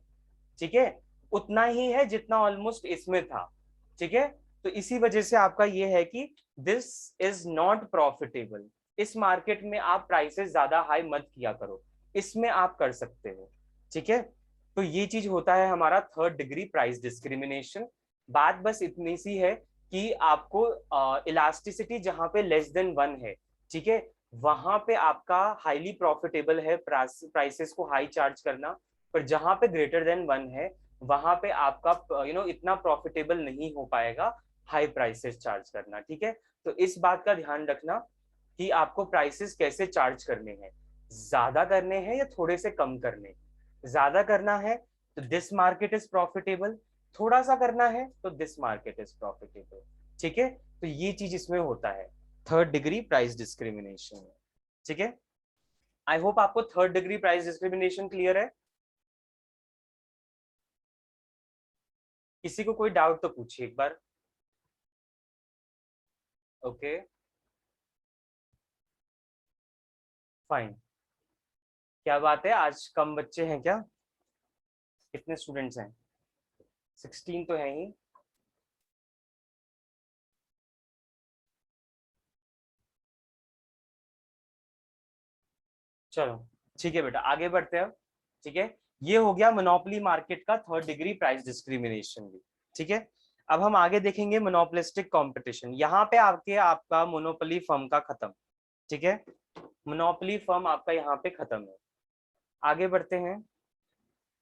ठीक है, उतना ही है जितना ऑलमोस्ट इसमें था, ठीक है। तो इसी वजह से आपका ये है कि दिस इज नॉट प्रॉफिटेबल। इस मार्केट में आप प्राइसेस ज्यादा हाई मत किया करो, इसमें आप कर सकते हो, ठीक है। तो ये चीज होता है हमारा थर्ड डिग्री प्राइस डिस्क्रिमिनेशन। बात बस इतनी सी है कि आपको इलास्टिसिटी जहां पे लेस देन वन है, ठीक है, वहां पे आपका हाईली प्रॉफिटेबल है प्राइसेस को हाई चार्ज करना। पर जहां पे ग्रेटर देन वन है वहां पे आपका इतना प्रॉफिटेबल नहीं हो पाएगा हाई प्राइसेस चार्ज करना, ठीक है। तो इस बात का ध्यान रखना कि आपको प्राइसेस कैसे चार्ज करने हैं, ज्यादा करने हैं या थोड़े से कम करने हैं। ज्यादा करना है तो दिस मार्केट इज प्रॉफिटेबल, थोड़ा सा करना है तो दिस मार्केट इज प्रॉफिटेबल, ठीक है। तो ये चीज इसमें होता है थर्ड डिग्री प्राइस डिस्क्रिमिनेशन में, ठीक है। आई होप आपको third degree price discrimination clear है। किसी को कोई डाउट तो पूछिए एक बार। Okay fine. क्या बात है, आज कम बच्चे हैं क्या? कितने स्टूडेंट्स हैं? 16 तो है ही। चलो ठीक है बेटा, आगे बढ़ते हैं, ठीक है। ये हो गया मोनोपोली मार्केट का थर्ड डिग्री प्राइस डिस्क्रिमिनेशन भी, ठीक है। अब हम आगे देखेंगे मोनोपोलिस्टिक कंपटीशन। यहाँ पे आपका मोनोपोली फर्म का खत्म, ठीक है। मोनोपोली फर्म आपका यहाँ पे खत्म है। आगे बढ़ते हैं।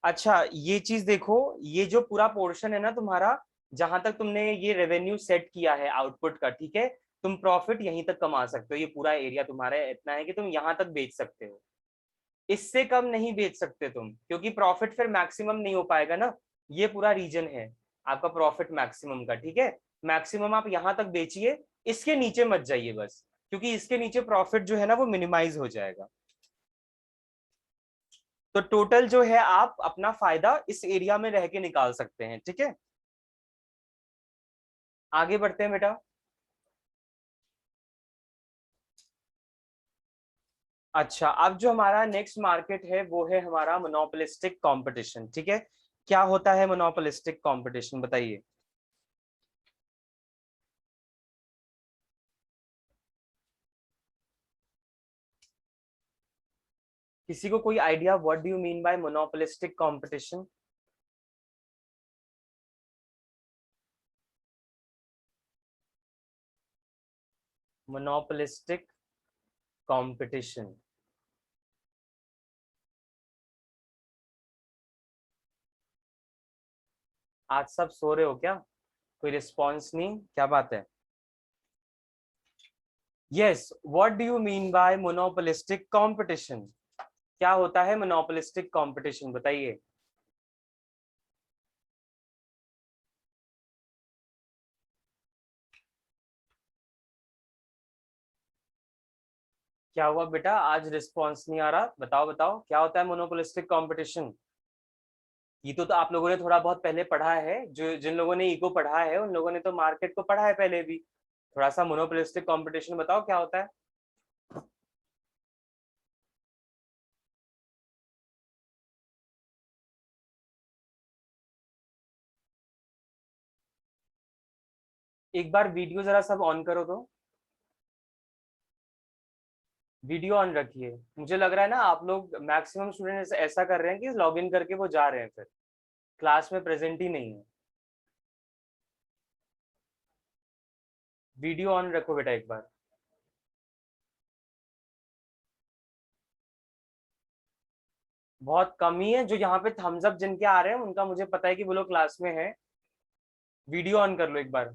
अच्छा ये चीज देखो, ये जो पूरा पोर्शन है ना तुम्हारा, जहां तक तुमने ये रेवेन्यू सेट किया है आउटपुट का, ठीक है, तुम प्रॉफिट यहीं तक कमा सकते हो। ये पूरा एरिया तुम्हारा इतना है कि तुम यहां तक बेच सकते हो, इससे कम नहीं बेच सकते तुम, क्योंकि प्रॉफिट फिर मैक्सिमम नहीं हो पाएगा ना। ये पूरा रीजन है आपका प्रॉफिट मैक्सिमम का, ठीक है। मैक्सिमम आप यहां तक बेचिए, इसके नीचे मत जाइए बस, क्योंकि इसके नीचे प्रॉफिट जो है ना वो मिनिमाइज हो जाएगा। तो टोटल जो है आप अपना फायदा इस एरिया में रह के निकाल सकते हैं, ठीक है। आगे बढ़ते हैं बेटा। अच्छा, अब जो हमारा नेक्स्ट मार्केट है वो है हमारा मोनोपोलिस्टिक कंपटीशन, ठीक है। क्या होता है मोनोपोलिस्टिक कंपटीशन, बताइए। किसी को कोई idea what do you mean by monopolistic competition? Monopolistic competition. आज सब सो रहे हो क्या? कोई रिस्पॉन्स नहीं, क्या बात है? Yes, what do you mean by monopolistic competition? क्या होता है मोनोपोलिस्टिक कंपटीशन, बताइए। क्या हुआ बेटा, आज रिस्पॉन्स नहीं आ रहा? बताओ बताओ, क्या होता है मोनोपोलिस्टिक कंपटीशन? ये तो आप लोगों ने थोड़ा बहुत पहले पढ़ा है, जो जिन लोगों ने इको पढ़ा है उन लोगों ने तो मार्केट को पढ़ा है पहले भी। थोड़ा सा मोनोपोलिस्टिक कंपटीशन बताओ क्या होता है। एक बार वीडियो जरा सब ऑन करो तो। वीडियो ऑन रखिए। मुझे लग रहा है ना आप लोग मैक्सिमम स्टूडेंट ऐसा कर रहे हैं कि लॉग इन करके वो जा रहे हैं, फिर क्लास में प्रेजेंट ही नहीं है। वीडियो ऑन रखो बेटा एक बार। बहुत कम ही है जो यहाँ पे थम्स अप जिनके आ रहे हैं, उनका मुझे पता है कि वो लोग क्लास में है। वीडियो ऑन कर लो एक बार।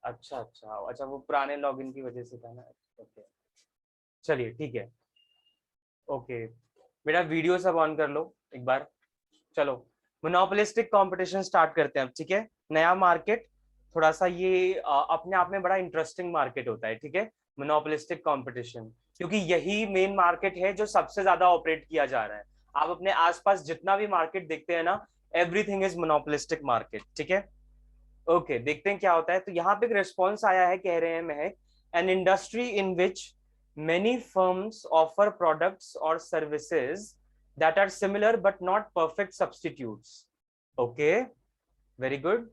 अच्छा अच्छा अच्छा, वो पुराने लॉगिन की वजह से था ना। ओके, चलिए ठीक है। ओके बेटा, वीडियो सब ऑन कर लो एक बार। चलो, मोनोपोलिस्टिक कंपटीशन स्टार्ट करते हैं अब, ठीक है। नया मार्केट, थोड़ा सा ये अपने आप में बड़ा इंटरेस्टिंग मार्केट होता है, ठीक है। मोनोपोलिस्टिक कंपटीशन, क्योंकि यही मेन मार्केट है जो सबसे ज्यादा ऑपरेट किया जा रहा है। आप अपने आसपास जितना भी मार्केट देखते हैं ना, एवरीथिंग इज मोनोपोलिस्टिक मार्केट, ठीक है। ओके, देखते हैं क्या होता है। तो यहाँ पे एक रिस्पॉन्स आया है, कह रहे हैं Mahak, an industry in which many firms offer products और services that are similar but not perfect substitutes. Okay, very good.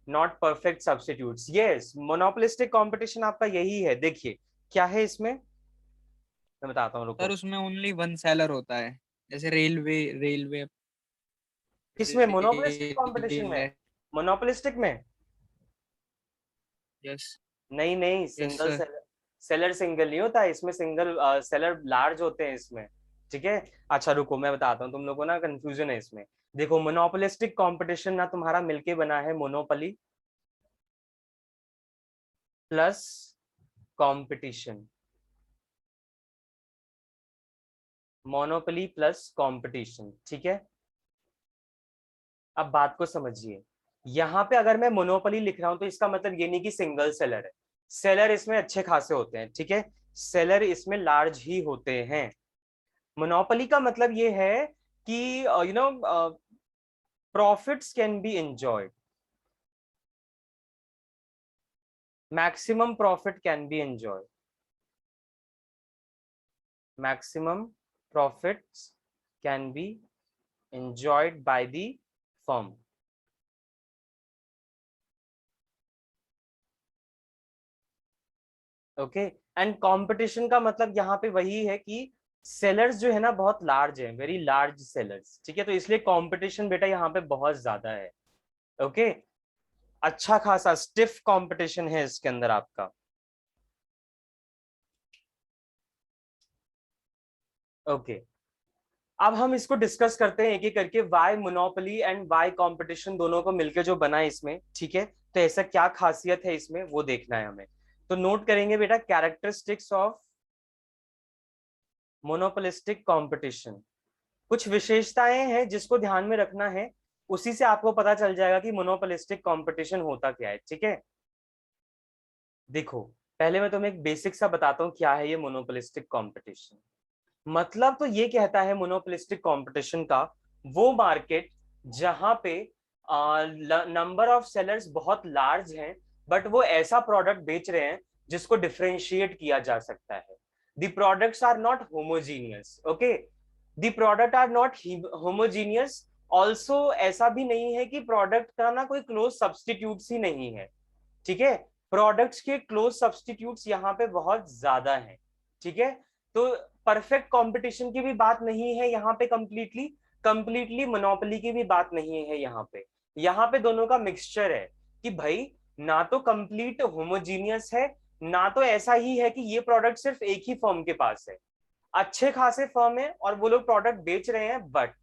Not perfect substitutes, yes, monopolistic competition आपका यही है। देखिए क्या है इसमें, मैं बताता हूँ, सर रुको। उसमें ओनली वन सेलर होता है, जैसे रेलवे रेलवे किसमें, मोनोपोलिस्टिक कंपटीशन रेल में? है। मोनोपोलिस्टिक में? यस। नहीं नहीं, yes single sir. Seller. Seller single नहीं होता इसमें, सिंगल सेलर लार्ज होते हैं इसमें, ठीक है। अच्छा रुको, मैं बताता हूँ, तुम लोगों को ना कंफ्यूजन है इसमें। देखो, मोनोपोलिस्टिक कंपटीशन ना तुम्हारा मिलके बना है monopoly plus competition. Monopoly plus competition, ठीक है। अब बात को समझिए, यहाँ पे अगर मैं मोनोपली लिख रहा हूं तो इसका मतलब ये नहीं कि सिंगल सेलर है। सेलर इसमें अच्छे खासे होते हैं, ठीक है। सेलर इसमें लार्ज ही होते हैं। मोनोपोली का मतलब ये है कि profits can be enjoyed, maximum profit can be enjoyed, maximum profits can be enjoyed by the firm. Okay, and competition का मतलब यहाँ पे वही है कि सेलर्स जो है ना बहुत लार्ज है, वेरी लार्ज सेलर्स, ठीक है, तो इसलिए कंपटीशन बेटा यहाँ पे बहुत ज्यादा है। ओके, अच्छा खासा स्टिफ कंपटीशन है इसके अंदर आपका। ओके, अब हम इसको डिस्कस करते हैं एक एक करके, why monopoly and why competition दोनों को मिलकर जो बना है इसमें, ठीक है, तो ऐसा क्या खासियत है इसमें वो देखना है हमें। तो नोट करेंगे बेटा, कैरेक्टरिस्टिक्स ऑफ मोनोपोलिस्टिक कंपटीशन, कुछ विशेषताएं हैं जिसको ध्यान में रखना है, उसी से आपको पता चल जाएगा कि मोनोपोलिस्टिक कंपटीशन होता क्या है, ठीक है। देखो, पहले मैं तुम्हें एक बेसिक सा बताता हूँ क्या है ये मोनोपोलिस्टिक कंपटीशन। मतलब तो ये कहता है मोनोपोलिस्टिक कंपटीशन का वो मार्केट जहां पे नंबर ऑफ सेलर्स बहुत लार्ज हैं, बट वो ऐसा प्रोडक्ट बेच रहे हैं जिसको डिफरेंशिएट किया जा सकता है। The products are not homogeneous, okay, the product are not homogeneous. Also ऐसा भी नहीं है कि प्रोडक्ट का ना कोई क्लोज सब्सटीट्यूट्स ही नहीं है, ठीक है, प्रोडक्ट्स के क्लोज सब्सटीट्यूट्स यहाँ पे बहुत ज्यादा हैं, ठीक है। तो परफेक्ट कंपटीशन की भी बात नहीं है यहाँ पे, कंप्लीटली कंप्लीटली मोनोपोली की भी बात नहीं है यहाँ पे दोनों का मिक्सचर है कि भाई ना तो कंप्लीट होमोजीनियस है, ना तो ऐसा ही है कि ये प्रोडक्ट सिर्फ एक ही फर्म के पास है। अच्छे खासे फर्म है और वो लोग प्रोडक्ट बेच रहे हैं, बट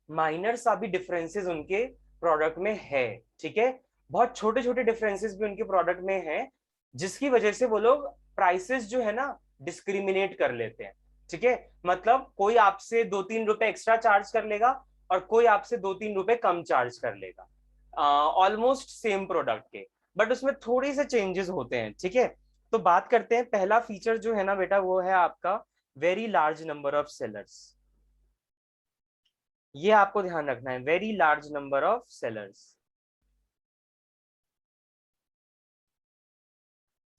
माइनर सा भी डिफरेंसेस उनके प्रोडक्ट में है, ठीक है, बहुत छोटे छोटे डिफरेंसेस भी उनके प्रोडक्ट में है, जिसकी वजह से वो लोग प्राइसेस जो है ना डिस्क्रिमिनेट कर लेते हैं, ठीक है। मतलब कोई आपसे 2-3 रुपए एक्स्ट्रा चार्ज कर लेगा और कोई आपसे 2-3 रुपए कम चार्ज कर लेगा, ऑलमोस्ट सेम प्रोडक्ट के, बट उसमें थोड़ी से चेंजेस होते हैं, ठीक है। तो बात करते हैं, पहला फीचर जो है ना बेटा वो है आपका very large number of sellers. ये आपको ध्यान रखना है, very large number of sellers.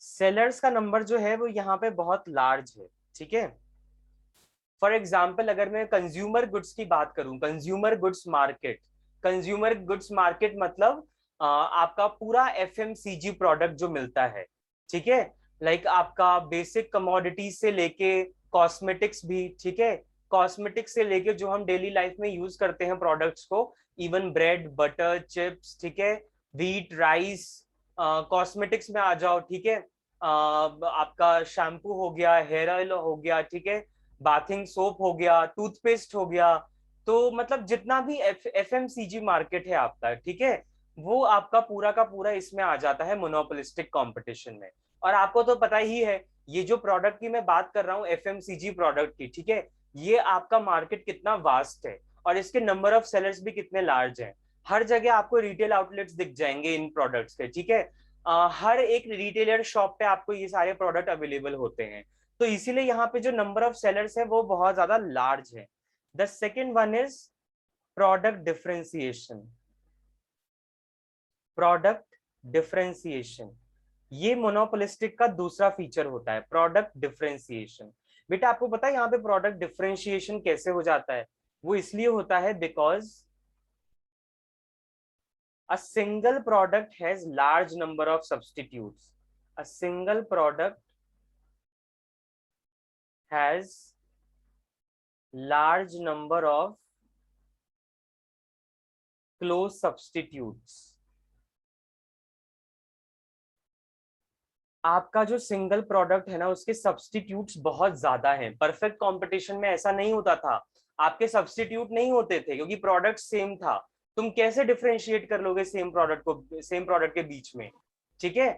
Sellers का नंबर जो है वो यहाँ पे बहुत लार्ज है, ठीक है। फॉर एग्जाम्पल अगर मैं कंज्यूमर गुड्स की बात करूं, consumer goods market, consumer goods market मतलब आपका पूरा एफएमसीजी प्रोडक्ट जो मिलता है, ठीक है, लाइक आपका बेसिक कमोडिटीज से लेके कॉस्मेटिक्स भी, ठीक है, कॉस्मेटिक्स से लेके जो हम डेली लाइफ में यूज करते हैं प्रोडक्ट्स को, इवन ब्रेड बटर चिप्स, ठीक है, व्हीट राइस, कॉस्मेटिक्स में आ जाओ, ठीक है, आपका शैम्पू हो गया, हेयर ऑयल हो गया, ठीक है, बाथिंग सोप हो गया, टूथपेस्ट हो गया, तो मतलब जितना भी एफएमसीजी मार्केट है आपका, ठीक है, वो आपका पूरा का पूरा इसमें आ जाता है मोनोपोलिस्टिक कंपटीशन में। और आपको तो पता ही है ये जो प्रोडक्ट की मैं बात कर रहा हूँ एफएमसीजी प्रोडक्ट की, ठीक है, ये आपका मार्केट कितना वास्ट है और इसके नंबर ऑफ सेलर्स भी कितने लार्ज हैं। हर जगह आपको रिटेल आउटलेट्स दिख जाएंगे इन प्रोडक्ट्स के, ठीक है, हर एक रिटेलर शॉप पे आपको ये सारे प्रोडक्ट अवेलेबल होते हैं, तो इसीलिए यहाँ पे जो नंबर ऑफ सेलर्स है वो बहुत ज्यादा लार्ज है। The second one is product differentiation. Product differentiation ये मोनोपोलिस्टिक का दूसरा फीचर होता है, प्रोडक्ट डिफरेंशिएशन। बेटा आपको पता है यहाँ पे प्रोडक्ट डिफरेंशिएशन कैसे हो जाता है? वो इसलिए होता है because a single product has large number of substitutes. A single product has large number of close substitutes. आपका जो सिंगल प्रोडक्ट है ना उसके सब्सटीट्यूट्स बहुत ज्यादा हैं। परफेक्ट कंपटीशन में ऐसा नहीं होता था, आपके सब्सटीट्यूट नहीं होते थे क्योंकि प्रोडक्ट सेम था। तुम कैसे डिफरेंशिएट कर लोगे सेम प्रोडक्ट को सेम प्रोडक्ट के बीच में, ठीक है,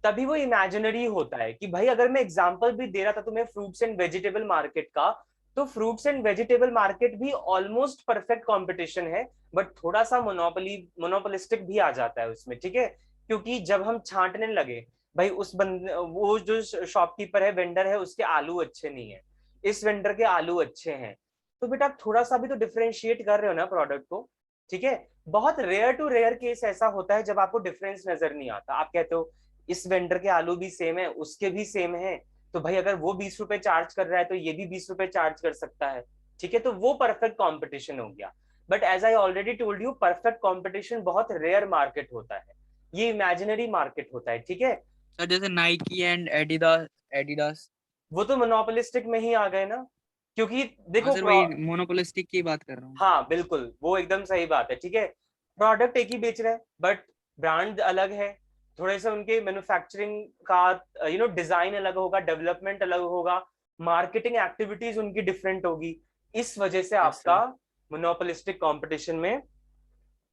तभी वो इमेजिनरी होता है कि भाई अगर मैं एग्जांपल भी दे रहा था तुम्हें फ्रूट्स एंड वेजिटेबल मार्केट का, तो फ्रूट्स एंड वेजिटेबल मार्केट भी ऑलमोस्ट परफेक्ट कंपटीशन है, बट थोड़ा सा मोनोपोलिस्टिक भी आ जाता है उसमें, ठीक है, क्योंकि जब हम छांटने लगे भाई वो जो शॉपकीपर है, वेंडर है, उसके आलू अच्छे नहीं है, इस वेंडर के आलू अच्छे हैं, तो बेटा आप थोड़ा सा भी तो डिफरेंशिएट कर रहे हो ना प्रोडक्ट को, ठीक है। बहुत रेयर टू रेयर केस ऐसा होता है जब आपको डिफरेंस नजर नहीं आता, आप कहते हो इस वेंडर के आलू भी सेम है, उसके भी सेम है, तो भाई अगर वो 20 रुपए चार्ज कर रहा है तो ये भी 20 रुपए चार्ज कर सकता है, ठीक है, तो वो परफेक्ट कॉम्पिटिशन हो गया। But as I already told you, perfect competition बहुत रेयर मार्केट होता है, ये इमेजिनरी मार्केट होता है, ठीक है। सर जैसे नाइकी एंड एडिडास एडिडास। वो तो मोनोपोलिस्टिक में ही आ गए ना, क्योंकि हाँ देखो सर, वही मोनोपोलिस्टिक की बात कर रहा हूँ। हाँ बिल्कुल, वो एकदम सही बात है, ठीक है। प्रोडक्ट एक ही बेच रहे हैं बट ब्रांड अलग है, थोड़े से उनके मैन्युफैक्चरिंग का डिजाइन अलग होगा, डेवलपमेंट अलग होगा, मार्केटिंग एक्टिविटीज उनकी डिफरेंट होगी। इस वजह से यस आपका सर। मोनोपोलिस्टिक कंपटीशन में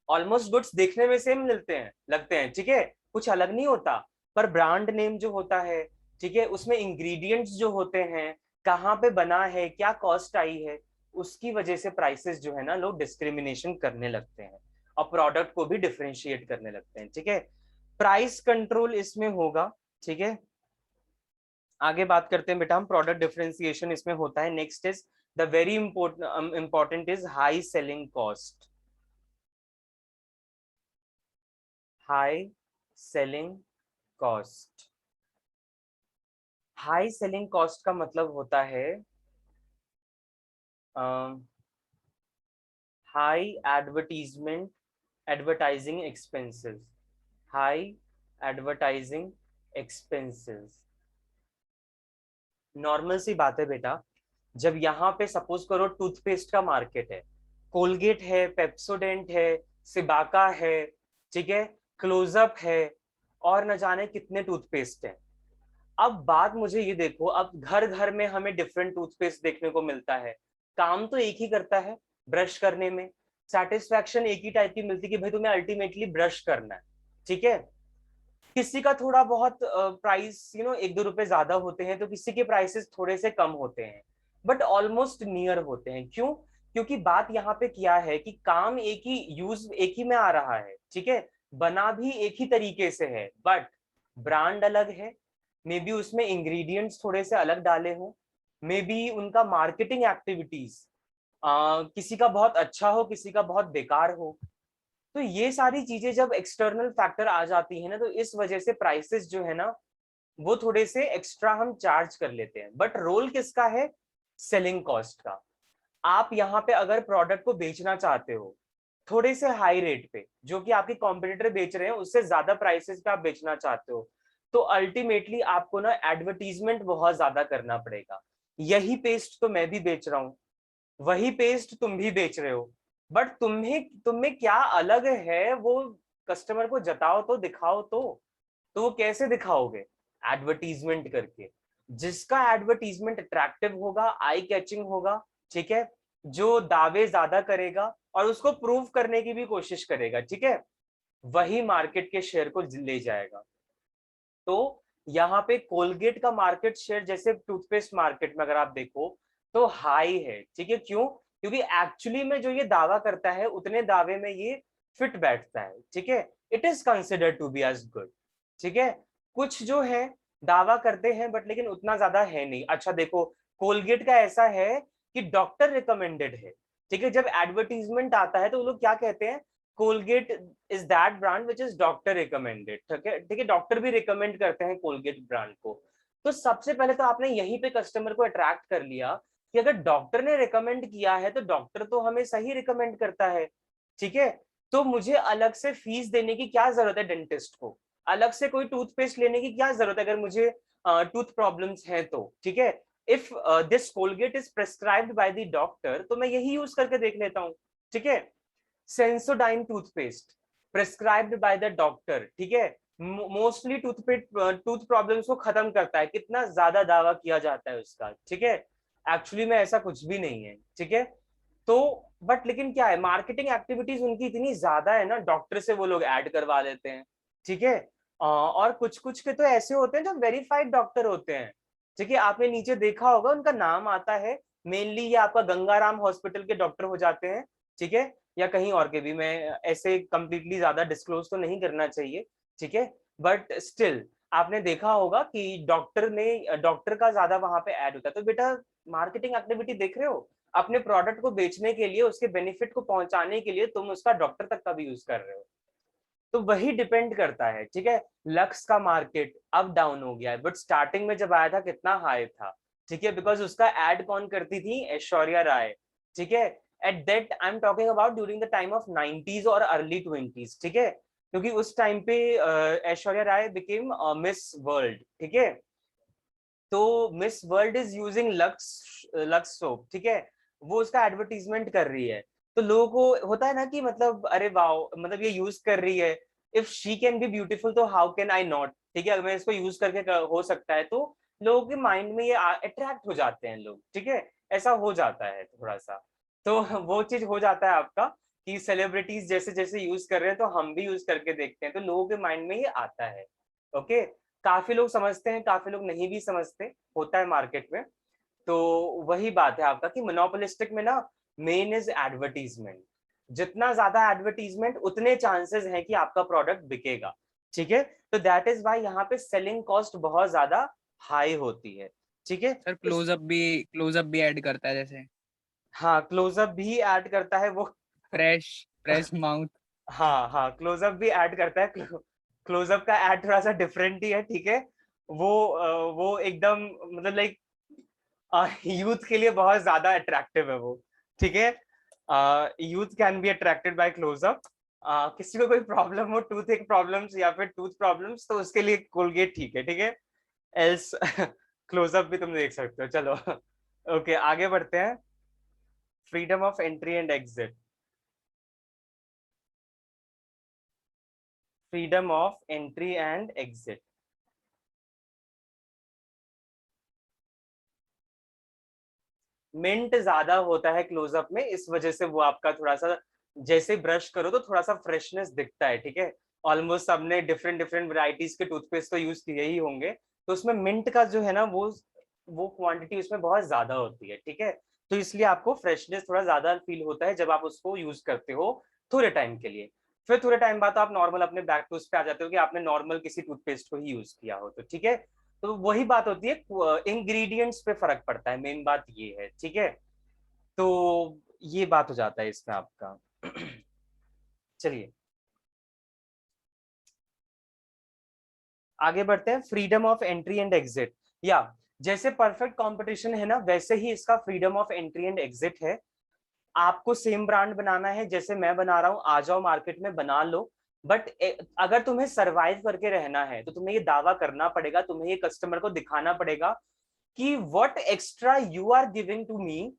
ऑलमोस्ट गुड्स देखने में सेम मिलते हैं, लगते हैं, ठीक है, कुछ अलग नहीं होता। पर ब्रांड नेम जो होता है, ठीक है, उसमें इंग्रेडिएंट्स जो होते हैं, कहाँ पे बना है, क्या कॉस्ट आई है, उसकी वजह से प्राइसेस जो है ना, लोग डिस्क्रिमिनेशन करने लगते हैं और प्रोडक्ट को भी डिफरेंशिएट करने लगते हैं, ठीक है। प्राइस कंट्रोल इसमें होगा, ठीक है। आगे बात करते हैं बेटा हम, प्रोडक्ट डिफरेंशिएशन इसमें होता है। Next is the very important is high selling cost. High selling cost, high selling cost का मतलब होता है high advertisement advertising expenses, high advertising expenses. Normal सी बात है बेटा, जब यहाँ पे सपोज करो टूथपेस्ट का मार्केट है, कोलगेट है, पेप्सोडेंट है, सिबाका है, ठीक है, क्लोजअप है, और न जाने कितने टूथपेस्ट हैं। अब बात मुझे ये देखो, अब घर घर में हमें डिफरेंट टूथपेस्ट देखने को मिलता है, काम तो एक ही करता है, ब्रश करने में सेटिस्फैक्शन एक ही टाइप की मिलती है कि भाई तुम्हें अल्टीमेटली ब्रश करना है, ठीक है। किसी का थोड़ा बहुत प्राइस एक दो रुपए ज्यादा होते हैं, तो किसी के प्राइसेस थोड़े से कम होते हैं, बट ऑलमोस्ट नियर होते हैं। क्यों? क्योंकि बात यहाँ पे क्या है कि काम एक ही, यूज एक ही में आ रहा है, ठीक है, बना भी एक ही तरीके से है, बट ब्रांड अलग है, मे बी उसमें इंग्रेडिएंट्स थोड़े से अलग डाले हो, मे बी उनका मार्केटिंग एक्टिविटीज किसी का बहुत अच्छा हो, किसी का बहुत बेकार हो। तो ये सारी चीजें जब एक्सटर्नल फैक्टर आ जाती है ना, तो इस वजह से प्राइसेस जो है ना, वो थोड़े से एक्स्ट्रा हम चार्ज कर लेते हैं। बट रोल किसका है? सेलिंग कॉस्ट का। आप यहाँ पे अगर प्रोडक्ट को बेचना चाहते हो थोड़े से हाई रेट पे, जो कि आपके कॉम्पिटिटर बेच रहे हैं उससे ज्यादा प्राइसेस पे आप बेचना चाहते हो, तो अल्टीमेटली आपको ना एडवर्टीजमेंट बहुत ज्यादा करना पड़ेगा। यही पेस्ट तो मैं भी बेच रहा हूँ, वही पेस्ट तुम भी बेच रहे हो, बट तुम्हें क्या अलग है वो कस्टमर को जताओ तो, दिखाओ तो वो कैसे दिखाओगे? एडवर्टीजमेंट करके। जिसका एडवर्टीजमेंट अट्रैक्टिव होगा, आई कैचिंग होगा, ठीक है, जो दावे ज्यादा करेगा और उसको प्रूव करने की भी कोशिश करेगा, ठीक है, वही मार्केट के शेयर को ले जाएगा। तो यहाँ पे कोलगेट का मार्केट शेयर जैसे टूथपेस्ट मार्केट में अगर आप देखो तो हाई है, ठीक है। क्यों? क्योंकि एक्चुअली में जो ये दावा करता है उतने दावे में ये फिट बैठता है, ठीक है, it is considered to be as good, ठीक है। कुछ जो है दावा करते हैं बट लेकिन उतना ज्यादा है नहीं। अच्छा देखो, कोलगेट का ऐसा है कि डॉक्टर रिकमेंडेड है, ठीक है, जब एडवर्टीजमेंट आता है तो वो लोग क्या कहते हैं, Colgate is that brand which is doctor recommended, ठीक है, ठीक है, डॉक्टर भी रिकमेंड करते हैं कोलगेट ब्रांड को। तो सबसे पहले तो आपने यहीं पे कस्टमर को अट्रैक्ट कर लिया कि अगर डॉक्टर ने रिकमेंड किया है तो डॉक्टर तो हमें सही रिकमेंड करता है, ठीक है। तो मुझे अलग से फीस देने की क्या जरूरत है डेंटिस्ट को, अलग से कोई टूथपेस्ट लेने की क्या जरूरत है अगर मुझे टूथ प्रॉब्लम्स हैं तो, ठीक है। If this Colgate is prescribed by the doctor तो मैं यही यूज करके देख लेता हूँ, ठीक है। Sensodyne toothpaste prescribed by the doctor, ठीक है, मोस्टली टूथ प्रॉब्लम्स को खत्म करता है, कितना ज्यादा दावा किया जाता है उसका, ठीक है। एक्चुअली में ऐसा कुछ भी नहीं है, ठीक है। तो बट लेकिन क्या है, मार्केटिंग एक्टिविटीज उनकी इतनी ज्यादा है ना, डॉक्टर से वो लोग ऐड करवा लेते हैं, ठीक है। और कुछ कुछ के तो ऐसे होते हैं जो वेरीफाइड डॉक्टर होते हैं, ठीक है, आपने नीचे देखा होगा उनका नाम आता है, मेनली ये आपका गंगाराम हॉस्पिटल के डॉक्टर हो जाते हैं, ठीक है, या कहीं और के भी, मैं ऐसे कंप्लीटली ज्यादा डिस्क्लोज तो नहीं करना चाहिए, ठीक है। बट स्टिल आपने देखा होगा कि डॉक्टर का ज्यादा वहां पे ऐड होता है। तो बेटा मार्केटिंग एक्टिविटी देख रहे हो, अपने प्रोडक्ट को बेचने के लिए, उसके बेनिफिट को पहुंचाने के लिए तुम उसका डॉक्टर तक का भी यूज कर रहे हो। तो वही डिपेंड करता है, ठीक है। लक्स का मार्केट अप डाउन हो गया है, बट स्टार्टिंग में जब आया था कितना हाई था, ठीक है, बिकॉज उसका एड कौन करती थी? ऐश्वर्या राय, ठीक है। At that I am talking about during the time of 90s और अर्ली 20s, ठीक है, क्योंकि उस टाइम पे Aishwarya Rai became miss world, ठीक है। तो miss world is using lux soap, ठीक है, वो उसका एडवर्टीजमेंट कर रही है, तो लोगों को होता है ना कि मतलब अरे वाओ, मतलब ये यूज कर रही है, if she can be beautiful तो हाउ कैन आई नॉट, ठीक है, अगर मैं इसको यूज करके हो सकता है, तो लोगों के माइंड में ये अट्रैक्ट हो जाते हैं लोग, ठीक है, ऐसा हो जाता है थोड़ा सा। तो वो चीज हो जाता है आपका कि सेलिब्रिटीज जैसे जैसे यूज कर रहे हैं तो हम भी यूज करके देखते हैं, तो लोगों के माइंड में ये आता है। ओके, काफी लोग समझते हैं, काफी लोग नहीं भी समझते, होता है मार्केट में। तो वही बात है आपका कि मोनोपोलिस्टिक में ना मेन इज एडवर्टीजमेंट, जितना ज्यादा एडवर्टीजमेंट उतने चांसेस हैं कि आपका प्रोडक्ट बिकेगा, ठीक है। तो दैट इज वाई यहाँ पे सेलिंग कॉस्ट बहुत ज्यादा हाई होती है, ठीक है। सर क्लोजअप भी ऐड करता है जैसे हाँ, क्लोजअप भी ऐड करता है वो। Fresh fresh mouth. हाँ हाँ, क्लोजअप भी ऐड करता है, क्लोजअप का ऐड थोड़ा सा डिफरेंट ही है, ठीक है। वो एकदम मतलब लाइक यूथ के लिए बहुत ज्यादा अट्रैक्टिव है वो, ठीक है। Youth can be attracted by Closeup. किसी को कोई प्रॉब्लम हो, टूथ एक प्रॉब्लम्स या फिर टूथ प्रॉब्लम्स, तो उसके लिए कोलगेट ठीक है, ठीक है, एल्स क्लोजअप भी तुम देख सकते हो। चलो ओके, आगे बढ़ते हैं। Freedom of entry and exit, freedom of entry and exit. मिंट ज्यादा होता है क्लोजअप में, इस वजह से वो आपका थोड़ा सा जैसे ब्रश करो तो थोड़ा सा फ्रेशनेस दिखता है, ठीक है। ऑलमोस्ट सबने डिफरेंट डिफरेंट वैरायटीज के टूथपेस्ट तो यूज किए ही होंगे, तो उसमें मिंट का जो है ना वो क्वांटिटी उसमें बहुत ज्यादा होती है, ठीक है। तो इसलिए आपको फ्रेशनेस थोड़ा ज्यादा फील होता है जब आप उसको यूज करते हो थोड़े टाइम के लिए। फिर थोड़े टाइम बाद आप नॉर्मल अपने बैक टू उस पे आ जाते हो कि आपने नॉर्मल किसी टूथपेस्ट को ही यूज किया हो, तो ठीक है। तो वही बात होती है, इंग्रेडिएंट्स पे फर्क पड़ता है, मेन बात ये है, ठीक है। तो ये बात हो जाता है इसमें आपका। चलिए आगे बढ़ते हैं। Freedom of entry and exit, या जैसे परफेक्ट कंपटीशन है ना, वैसे ही इसका freedom of entry and exit है। आपको सेम ब्रांड बनाना है जैसे मैं बना रहा हूं, आ जाओ मार्केट में बना लो, बट अगर तुम्हें सरवाइव करके रहना है तो तुम्हें ये दावा करना पड़ेगा, तुम्हें ये कस्टमर को दिखाना पड़ेगा कि what extra you are giving to me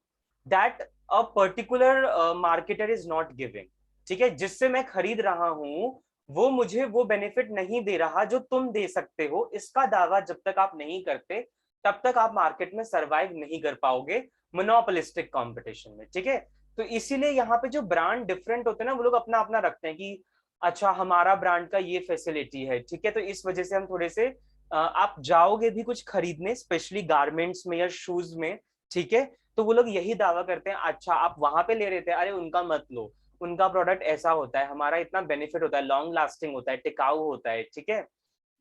that a particular marketer is not giving, ठीक है। जिससे मैं खरीद रहा हूं वो मुझे वो बेनिफिट नहीं दे रहा जो तुम दे सकते हो, इसका दावा जब तक आप नहीं करते तब तक आप मार्केट में सरवाइव नहीं कर पाओगे मोनोपोलिस्टिक कंपटीशन में, ठीक है। तो इसीलिए यहाँ पे जो ब्रांड डिफरेंट होते हैं ना, वो लोग अपना अपना रखते हैं कि अच्छा हमारा ब्रांड का ये फैसिलिटी है, ठीक है। तो इस वजह से हम थोड़े से आप जाओगे भी कुछ खरीदने स्पेशली गारमेंट्स में या शूज में, ठीक है, तो वो लोग यही दावा करते हैं अच्छा आप वहां पे ले रहे थे, अरे उनका मत लो, उनका प्रोडक्ट ऐसा होता है, हमारा इतना बेनिफिट होता है, लॉन्ग लास्टिंग होता है, टिकाऊ होता है, ठीक है।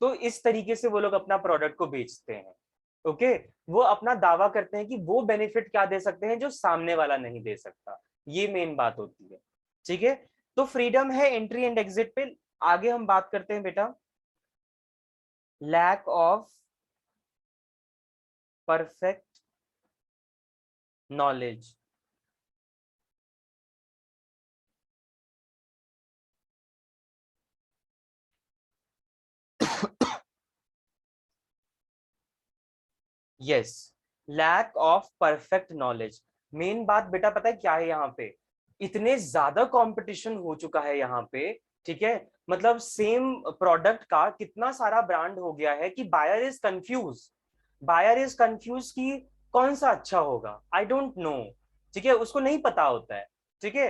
तो इस तरीके से वो लोग अपना प्रोडक्ट को बेचते हैं। ओके, वो अपना दावा करते हैं कि वो बेनिफिट क्या दे सकते हैं जो सामने वाला नहीं दे सकता, ये मेन बात होती है, ठीक है। तो फ्रीडम है एंट्री एंड एग्जिट पे। आगे हम बात करते हैं बेटा, lack of perfect knowledge. Yes, lack of perfect knowledge. Main बात बेटा पता है क्या है, यहाँ पे इतने ज्यादा कंपटीशन हो चुका है यहाँ पे, ठीक है। मतलब सेम प्रोडक्ट का कितना सारा ब्रांड हो गया है कि बायर इज कंफ्यूज कि कौन सा अच्छा होगा, आई डोंट नो, ठीक है, उसको नहीं पता होता है, ठीक है।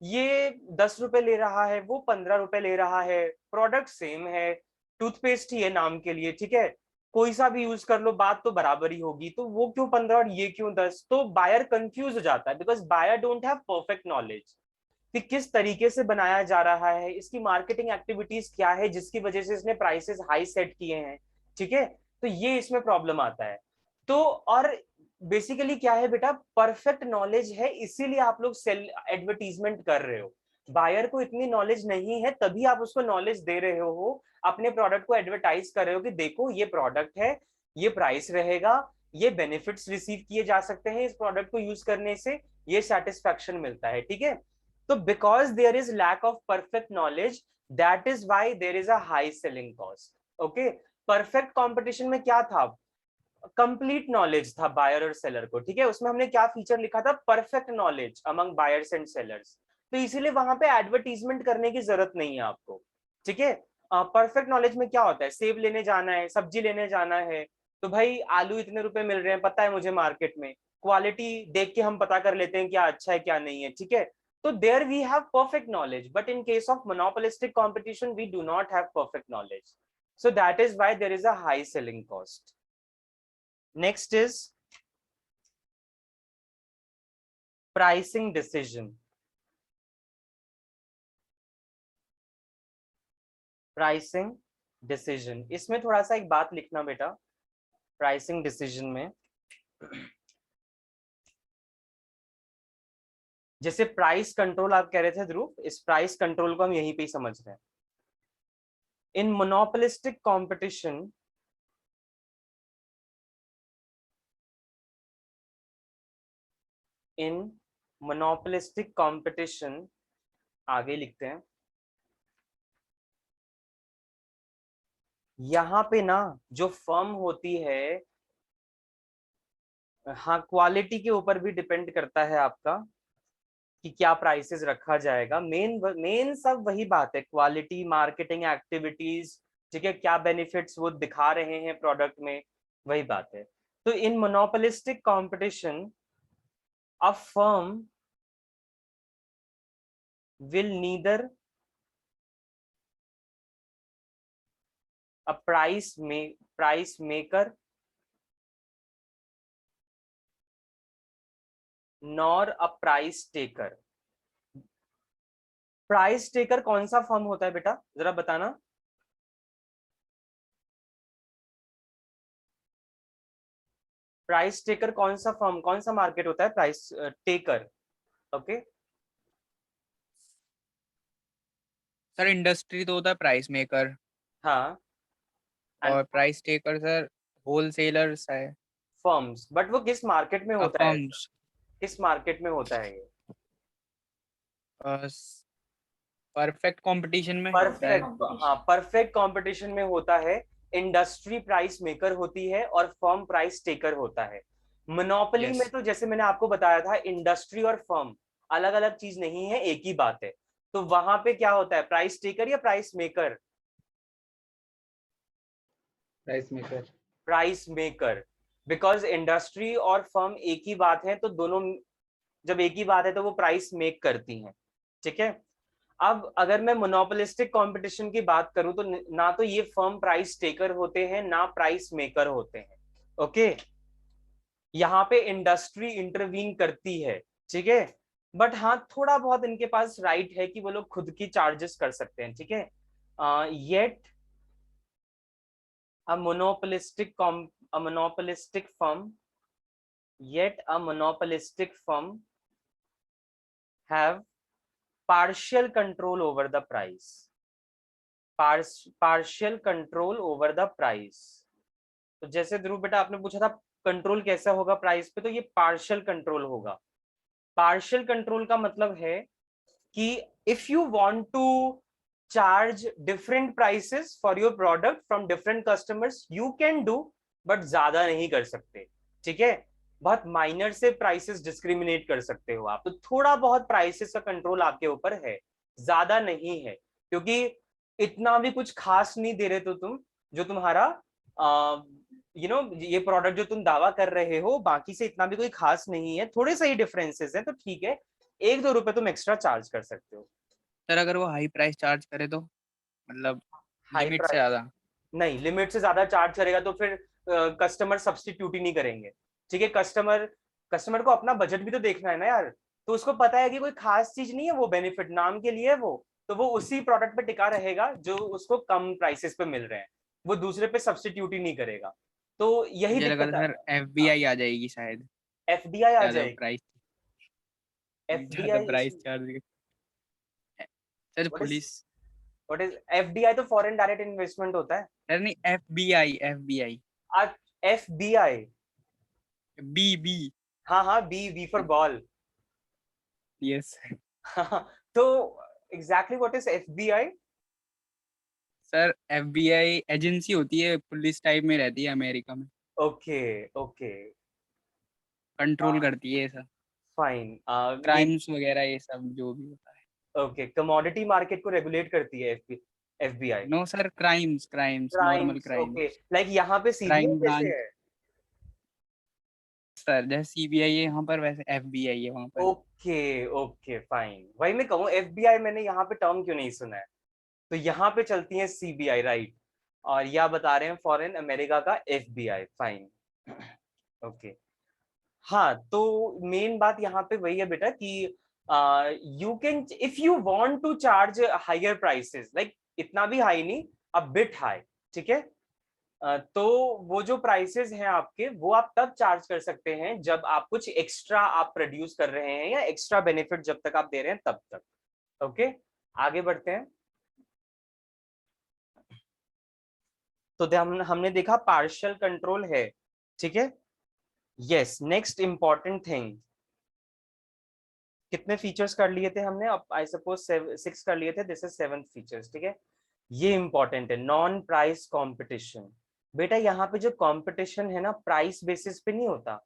ये 10 रुपए ले रहा है, वो 15 रुपए ले रहा है, प्रोडक्ट सेम है, टूथपेस्ट ही है नाम के लिए, ठीक है, कोई सा भी यूज कर लो बात तो बराबर ही होगी, तो वो क्यों 15 और ये क्यों 10, तो बायर कंफ्यूज हो जाता है because buyer don't have perfect knowledge कि किस तरीके से बनाया जा रहा है, इसकी मार्केटिंग एक्टिविटीज क्या है जिसकी वजह से इसने प्राइसेस हाई सेट किए हैं, ठीक है। तो ये इसमें प्रॉब्लम आता है। तो और बेसिकली क्या है बेटा, परफेक्ट नॉलेज है इसीलिए आप लोग सेल एडवर्टीजमेंट कर रहे हो। बायर को इतनी नॉलेज नहीं है तभी आप उसको नॉलेज दे रहे हो, अपने प्रोडक्ट को एडवर्टाइज कर रहे हो कि देखो ये प्रोडक्ट है, ये प्राइस रहेगा, ये बेनिफिट्स रिसीव किए जा सकते हैं इस प्रोडक्ट को यूज करने से, ये सेटिस्फैक्शन मिलता है, ठीक है। तो because there is lack of perfect knowledge, that is why there is a high selling cost. Okay, perfect competition में क्या था, कंप्लीट नॉलेज था बायर और सेलर को, ठीक है। उसमें हमने क्या फीचर लिखा था, perfect knowledge among buyers and sellers. तो इसीलिए वहां पे एडवर्टीजमेंट करने की जरूरत नहीं है आपको, ठीक है। परफेक्ट नॉलेज में क्या होता है, सेब लेने जाना है, सब्जी लेने जाना है, तो भाई आलू इतने रुपए मिल रहे हैं, पता है मुझे मार्केट में, क्वालिटी देख के हम पता कर लेते हैं क्या अच्छा है क्या नहीं है, ठीक है। तो there we have perfect knowledge, but in case of monopolistic competition we do not have perfect knowledge, so that is why there is a high selling cost. Next is pricing decision. Pricing decision, इसमें थोड़ा सा एक बात लिखना बेटा, प्राइसिंग डिसीजन में जैसे प्राइस कंट्रोल आप कह रहे थे ध्रुव, इस प्राइस कंट्रोल को हम यहीं पे ही समझ रहे हैं। इन मोनोपोलिस्टिक कंपटीशन, इन मोनोपोलिस्टिक कंपटीशन, आगे लिखते हैं, यहां पे ना जो फर्म होती है, हाँ क्वालिटी के ऊपर भी डिपेंड करता है आपका कि क्या प्राइसेस रखा जाएगा। मेन मेन सब वही बात है, क्वालिटी, मार्केटिंग एक्टिविटीज, ठीक है, क्या बेनिफिट्स वो दिखा रहे हैं प्रोडक्ट में, वही बात है। तो in monopolistic competition a firm will neither a price maker nor a price taker. Price taker कौन सा फर्म होता है बेटा, जरा बताना। प्राइस टेकर कौन सा फर्म, कौन सा मार्केट होता है price taker? Okay, sir industry तो होता है प्राइस मेकर, हाँ, एंड और प्राइस टेकर सर होलसेलर्स है। फर्म्स, बट वो किस मार्केट में होता है ऐसा, फर्म्स, किस मार्केट में होता है ये? परफेक्ट कंपटीशन में परफेक्ट, शायद। हाँ परफेक्ट कंपटीशन में होता है। इंडस्ट्री प्राइस मेकर होती है और फर्म प्राइस टेकर होता है। मोनोपोली में यस, तो जैसे मैंने आपको बताया था, इंडस्ट्री और फर्म अलग अलग चीज नहीं है, एक ही बात है। तो वहां पे क्या होता है, प्राइस टेकर या price maker? Price maker. Price maker, because industry और फर्म एक ही बात है, तो दोनों जब एक ही बात है तो वो प्राइस मेक करती हैं, ठीक है। अब अगर मैं मोनोपोलिस्टिक कंपटीशन की बात करूं तो ना तो ये फर्म प्राइस टेकर होते हैं ना प्राइस मेकर होते हैं, ओके। यहाँ पे इंडस्ट्री इंटरवीन करती है, ठीक है, बट हाँ थोड़ा बहुत इनके पास राइट है कि वो लोग खुद की चार्जेस कर सकते हैं, ठीक है। Yet a monopolistic a monopolistic firm, yet a monopolistic firm have partial control over the price, partial control over the price। तो जैसे ध्रुव बेटा आपने पूछा था कंट्रोल कैसा होगा प्राइस पे, तो ये पार्शियल कंट्रोल होगा। पार्शियल कंट्रोल का मतलब है कि if you want to charge different prices for your product from different customers you can do, but ज्यादा नहीं कर सकते, ठीक है। बहुत माइनर से प्राइसेस डिस्क्रिमिनेट कर सकते हो आप, तो थोड़ा बहुत प्राइसेस का कंट्रोल आपके ऊपर है, ज्यादा नहीं है, क्योंकि इतना भी कुछ खास नहीं दे रहे तो तुम, जो तुम्हारा ये प्रोडक्ट जो तुम दावा कर रहे हो बाकी से इतना भी कोई खास नहीं है, थोड़े से ही डिफरेंसेस है, तो ठीक है, 1-2 रुपए तुम एक्स्ट्रा चार्ज कर सकते हो। सर अगर वो हाई प्राइस चार्ज करे तो, मतलब हाई लिमिट से प्राइस ज्यादा। नहीं, लिमिट से ज्यादा चार्ज करेगा तो फिर कस्टमर सब्स्टिट्यूट ही नहीं करेंगे, ठीक है। कस्टमर कस्टमर को अपना बजट भी तो देखना है ना यार, तो उसको पता है कि कोई खास चीज नहीं है, वो बेनिफिट नाम के लिए है वो, तो वो उसी प्रोडक्ट पे टिका रहेगा जो उसको कम प्राइसेस पे मिल रहे हैं, वो दूसरे पे सब्स्टिट्यूट ही नहीं करेगा। तो यही मुझे लगा दिक्कत था है। सर एफबीआई आ जाएगी शायद, एफडीआई आ ज्यादा जाएगी, प्राइस, ज्यादा FDI price charge. Sir what is police. What is FDI? तो फॉरेन डायरेक्ट इन्वेस्टमेंट होता है। सर नहीं, FBI, FBI, FBI, B B. हाँ हाँ, B B for ball, yes तो exactly what is FBI? Sir, FBI agency होती है, पुलिस टाइप में रहती है अमेरिका में, ओके ओके कंट्रोल करती है ये सब फाइन। क्राइम्स वगैरह, ये सब जो भी होता है। ओके, कमोडिटी मार्केट को रेगुलेट करती है FBI. No sir, crimes crimes normal crimes, okay, crimes, like यहाँ पे सीबीआई क्राइम कैसे ब्रांच। है? सर जैसे सीबीआई है यहाँ पर, वैसे एफबीआई है वहाँ पर। ओके ओके फाइन, वही मैं कहूँ एफबीआई मैंने यहाँ पे टर्म क्यों नहीं सुना है। तो यहाँ पे चलती है सीबीआई, राइट? और या बता रहे हैं फॉरेन अमेरिका का एफबीआई, फाइन। ओके, हाँ, तो मेन बात यहाँ पे वही है बेटा कि you can, if you want to charge higher prices, like इतना भी हाई नहीं, अ बिट हाई, ठीक है? तो वो जो प्राइसेस हैं आपके, वो आप तब चार्ज कर सकते हैं जब आप कुछ एक्स्ट्रा आप प्रोड्यूस कर रहे हैं, या एक्स्ट्रा बेनिफिट जब तक आप दे रहे हैं तब तक। ओके, आगे बढ़ते हैं। तो हमने देखा पार्शियल कंट्रोल है, ठीक है? यस, नेक्स्ट इंपॉर्टेंट थिंग, कितने फीचर्स कर लिए थे हमने? अब आई सपोज 6 कर लिए थे, दिस इज 7th फीचर्स, ठीक है? ये इंपॉर्टेंट है, नॉन प्राइस कंपटीशन। बेटा यहाँ पे जो कंपटीशन है ना, प्राइस बेसिस पे नहीं होता,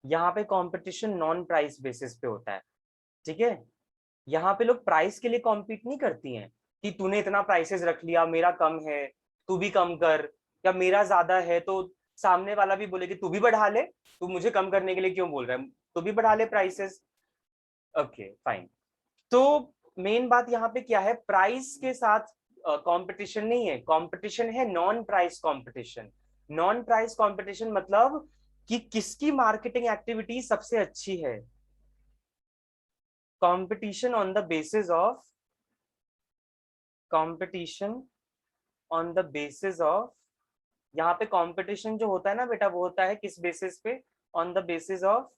यहाँ पे कंपटीशन नॉन प्राइस बेसिस पे होता है, ठीक है? यहाँ पे लोग प्राइस के लिए कॉम्पीट नहीं करती हैं कि तूने इतना प्राइसेस रख लिया, मेरा कम है, तू भी कम कर, या मेरा ज्यादा है तो सामने वाला भी बोले कि तू भी बढ़ा ले, तू मुझे कम करने के लिए क्यों बोल रहा है, तू भी बढ़ा ले प्राइसेस। Okay fine. तो मेन बात यहाँ पे क्या है, प्राइस के साथ कंपटीशन नहीं है, कंपटीशन है non price competition. Non price competition मतलब कि किसकी मार्केटिंग एक्टिविटी सबसे अच्छी है। Competition on the basis of, competition on the basis of, यहाँ पे कंपटीशन जो होता है ना बेटा, वो होता है किस बेसिस पे? On the basis of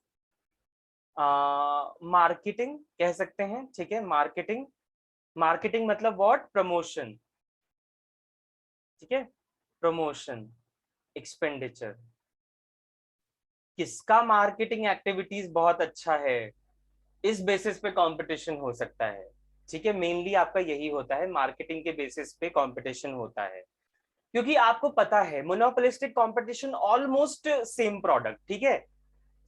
marketing कह सकते हैं, ठीक है? मार्केटिंग, मार्केटिंग मतलब व्हाट? प्रमोशन, ठीक है? प्रमोशन एक्सपेंडिचर, किसका मार्केटिंग एक्टिविटीज बहुत अच्छा है, इस बेसिस पे कंपटीशन हो सकता है, ठीक है? मेनली आपका यही होता है, मार्केटिंग के बेसिस पे कंपटीशन होता है। क्योंकि आपको पता है monopolistic competition almost same product, ठीक है?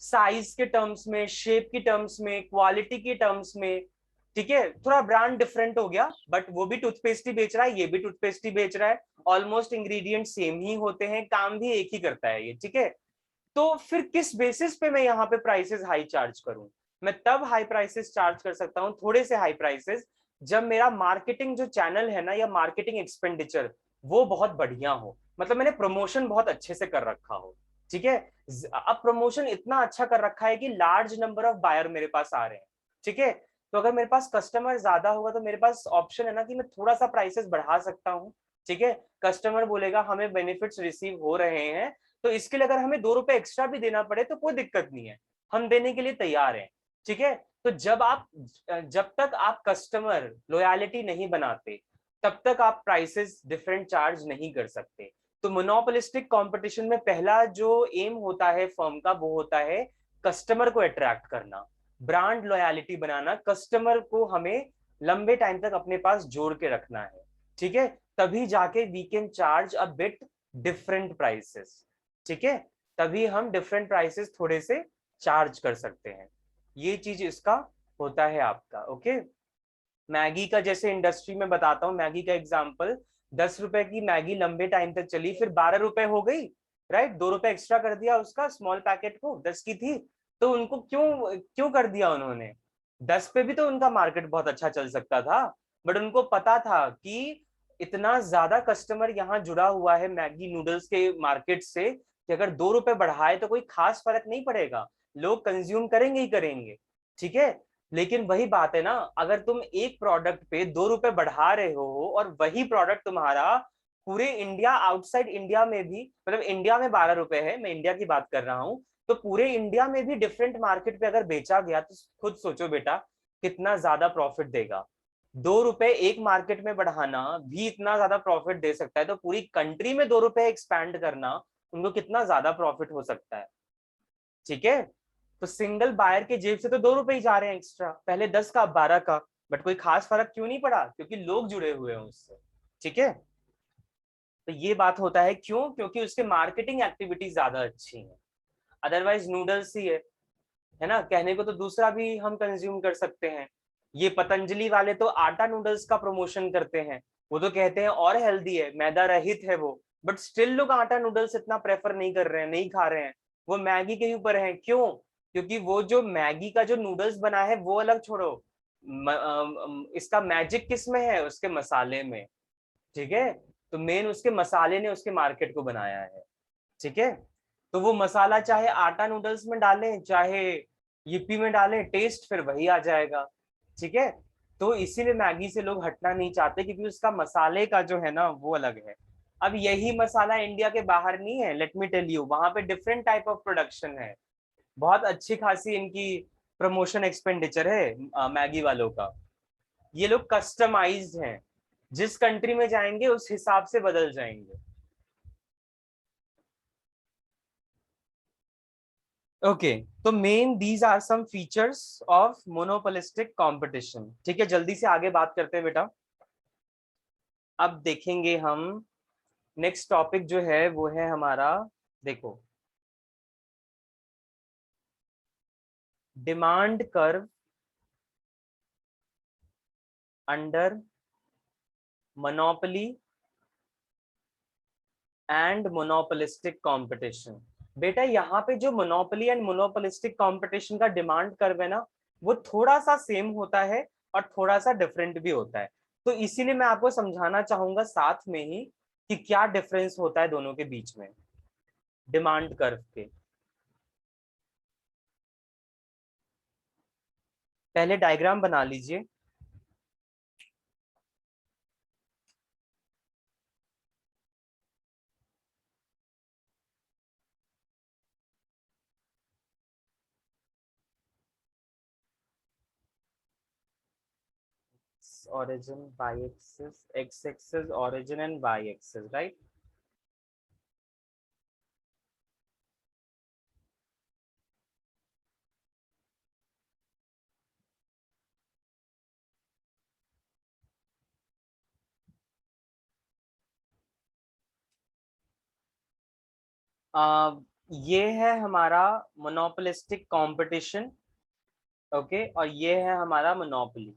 साइज के टर्म्स में, शेप की टर्म्स में, क्वालिटी की टर्म्स में, ठीक है? थोड़ा ब्रांड डिफरेंट हो गया, बट वो भी टूथपेस्ट ही बेच रहा है, ये भी टूथपेस्ट ही बेच रहा है, ऑलमोस्ट इंग्रेडिएंट सेम ही होते हैं, काम भी एक ही करता है ये, ठीक है? तो फिर किस बेसिस पे मैं यहाँ पे प्राइसेस हाई चार्ज करूं? मैं तब हाई प्राइसेस चार्ज कर सकता हूँ, थोड़े से हाई प्राइसेस, जब मेरा मार्केटिंग जो चैनल है ना, या मार्केटिंग एक्सपेंडिचर, वो बहुत बढ़िया हो, मतलब मैंने प्रमोशन बहुत अच्छे से कर रखा हो, ठीक है? अब प्रमोशन इतना अच्छा कर रखा है कि लार्ज नंबर ऑफ बायर मेरे पास आ रहे हैं, ठीक है? तो अगर मेरे पास कस्टमर ज्यादा होगा तो मेरे पास ऑप्शन है ना कि मैं थोड़ा सा प्राइसेस बढ़ा सकता हूँ, ठीक है? कस्टमर बोलेगा हमें बेनिफिट्स रिसीव हो रहे हैं, तो इसके लिए अगर हमें 2 रुपए एक्स्ट्रा भी देना पड़े तो कोई दिक्कत नहीं है, हम देने के लिए तैयार हैं, ठीक है? तो जब तक आप कस्टमर लॉयलिटी नहीं बनाते, तब तक आप प्राइसेस डिफरेंट चार्ज नहीं कर सकते। तो मोनोपोलिस्टिक कंपटीशन में पहला जो एम होता है फर्म का, वो होता है कस्टमर को अट्रैक्ट करना, ब्रांड लॉयलिटी बनाना, कस्टमर को हमें लंबे टाइम तक अपने पास जोड़ के रखना है, ठीक है? तभी जाके we can charge a bit different prices, ठीक है? तभी हम डिफरेंट प्राइसेस थोड़े से चार्ज कर सकते हैं, ये चीज इसका होता है आपका। ओके, मैगी का जैसे इंडस्ट्री में बताता हूँ, मैगी का एग्जांपल, 10 रुपए की मैगी लंबे टाइम तक चली, फिर 12 रुपए हो गई, राइट? 2 रुपए एक्स्ट्रा कर दिया उसका, स्मॉल पैकेट को 10 की थी, तो उनको क्यों क्यों कर दिया उन्होंने? 10 पे भी तो उनका मार्केट बहुत अच्छा चल सकता था, बट उनको पता था कि इतना ज्यादा कस्टमर यहाँ जुड़ा हुआ है मैगी नूडल्स के मार्केट से, कि अगर 2 रुपए बढ़ाए तो कोई खास फर्क नहीं पड़ेगा, लोग कंज्यूम करेंगे ही करेंगे, ठीक है? लेकिन वही बात है ना, अगर तुम एक प्रोडक्ट पे 2 रुपए बढ़ा रहे हो और वही प्रोडक्ट तुम्हारा पूरे इंडिया, आउटसाइड इंडिया में भी, मतलब इंडिया में 12 रुपए है, मैं इंडिया की बात कर रहा हूँ, तो पूरे इंडिया में भी डिफरेंट मार्केट पे अगर बेचा गया, तो खुद सोचो बेटा कितना ज्यादा प्रॉफिट देगा। 2 रुपए एक मार्केट में बढ़ाना भी इतना ज्यादा प्रॉफिट दे सकता है, तो पूरी कंट्री में 2 रुपए एक्सपैंड करना उनको कितना ज्यादा प्रॉफिट हो सकता है, ठीक है? तो सिंगल बायर के जेब से तो 2 रुपए ही जा रहे हैं एक्स्ट्रा, पहले 10 का 12 का, बट कोई खास फर्क क्यों नहीं पड़ा? क्योंकि लोग जुड़े हुए हैं उससे। ठीक है, तो ये बात होता है क्यों? क्योंकि उसके मार्केटिंग एक्टिविटीज ज्यादा अच्छी है। अदरवाइज नूडल्स ही है ना, कहने को तो दूसरा भी हम कंज्यूम कर सकते हैं। ये पतंजलि वाले तो आटा नूडल्स का प्रमोशन करते हैं, वो तो कहते हैं और हेल्दी है, मैदा रहित है वो, बट स्टिल लोग आटा नूडल्स इतना प्रेफर नहीं कर रहे हैं, नहीं खा रहे हैं। वो मैगी के ऊपर है, क्यों? क्योंकि वो जो मैगी का जो नूडल्स बना है वो अलग छोड़ो, इसका मैजिक किस में है? उसके मसाले में। ठीक है, तो मेन उसके मसाले ने उसके मार्केट को बनाया है। ठीक है, तो वो मसाला चाहे आटा नूडल्स में डालें चाहे yippee में डालें, टेस्ट फिर वही आ जाएगा। ठीक है, तो इसीलिए मैगी से लोग हटना नहीं चाहते, क्योंकि उसका मसाले का जो है ना वो अलग है। अब यही मसाला इंडिया के बाहर नहीं है, लेट मी टेल यू, वहां पे डिफरेंट टाइप ऑफ प्रोडक्शन है, बहुत अच्छी खासी इनकी प्रमोशन एक्सपेंडिचर है मैगी वालों का। ये लोग कस्टमाइज्ड हैं, जिस कंट्री में जाएंगे उस हिसाब से बदल जाएंगे। ओके, तो main these are some features of monopolistic competition. ठीक है, जल्दी से आगे बात करते हैं बेटा। अब देखेंगे हम नेक्स्ट टॉपिक जो है वो है हमारा, देखो, demand curve under monopoly and monopolistic competition. बेटा यहाँ पे जो मोनोपोली एंड मोनोपोलिस्टिक कंपटीशन का डिमांड कर्व है ना, वो थोड़ा सा सेम होता है और थोड़ा सा डिफरेंट भी होता है। तो इसीलिए मैं आपको समझाना चाहूंगा साथ में ही कि क्या डिफरेंस होता है दोनों के बीच में डिमांड कर्व के। पहले डायग्राम बना लीजिए। Origin, y-axis, x-axis, origin and y-axis, right? ये है हमारा मोनोपोलिस्टिक कंपटीशन, ओके, और ये है हमारा मोनोपोली।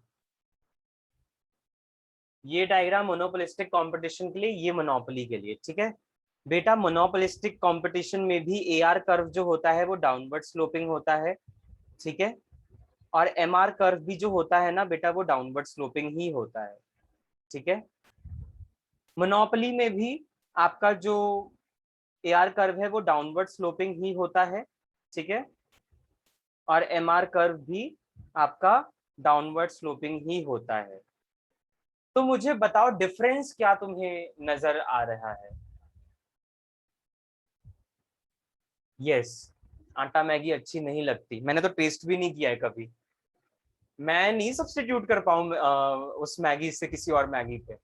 ये डायग्राम मोनोपोलिस्टिक कंपटीशन के लिए, ये मोनोपोली के लिए। ठीक है बेटा, मोनोपोलिस्टिक कंपटीशन में भी एआर कर्व जो होता है वो डाउनवर्ड स्लोपिंग होता है। ठीक है, और एमआर कर्व भी जो होता है ना बेटा, वो डाउनवर्ड स्लोपिंग ही होता है। ठीक है, मोनोपोली में भी आपका जो एआर कर्व है वो डाउनवर्ड स्लोपिंग ही होता है। ठीक है, और एमआर कर्व भी आपका डाउनवर्ड स्लोपिंग ही होता है। तो मुझे बताओ डिफरेंस क्या तुम्हें नजर आ रहा है? यस, आटा मैगी अच्छी नहीं लगती, मैंने तो टेस्ट भी नहीं किया है कभी। मैं नहीं सब्स्टिट्यूट कर पाऊं उस मैगी से किसी और मैगी पे।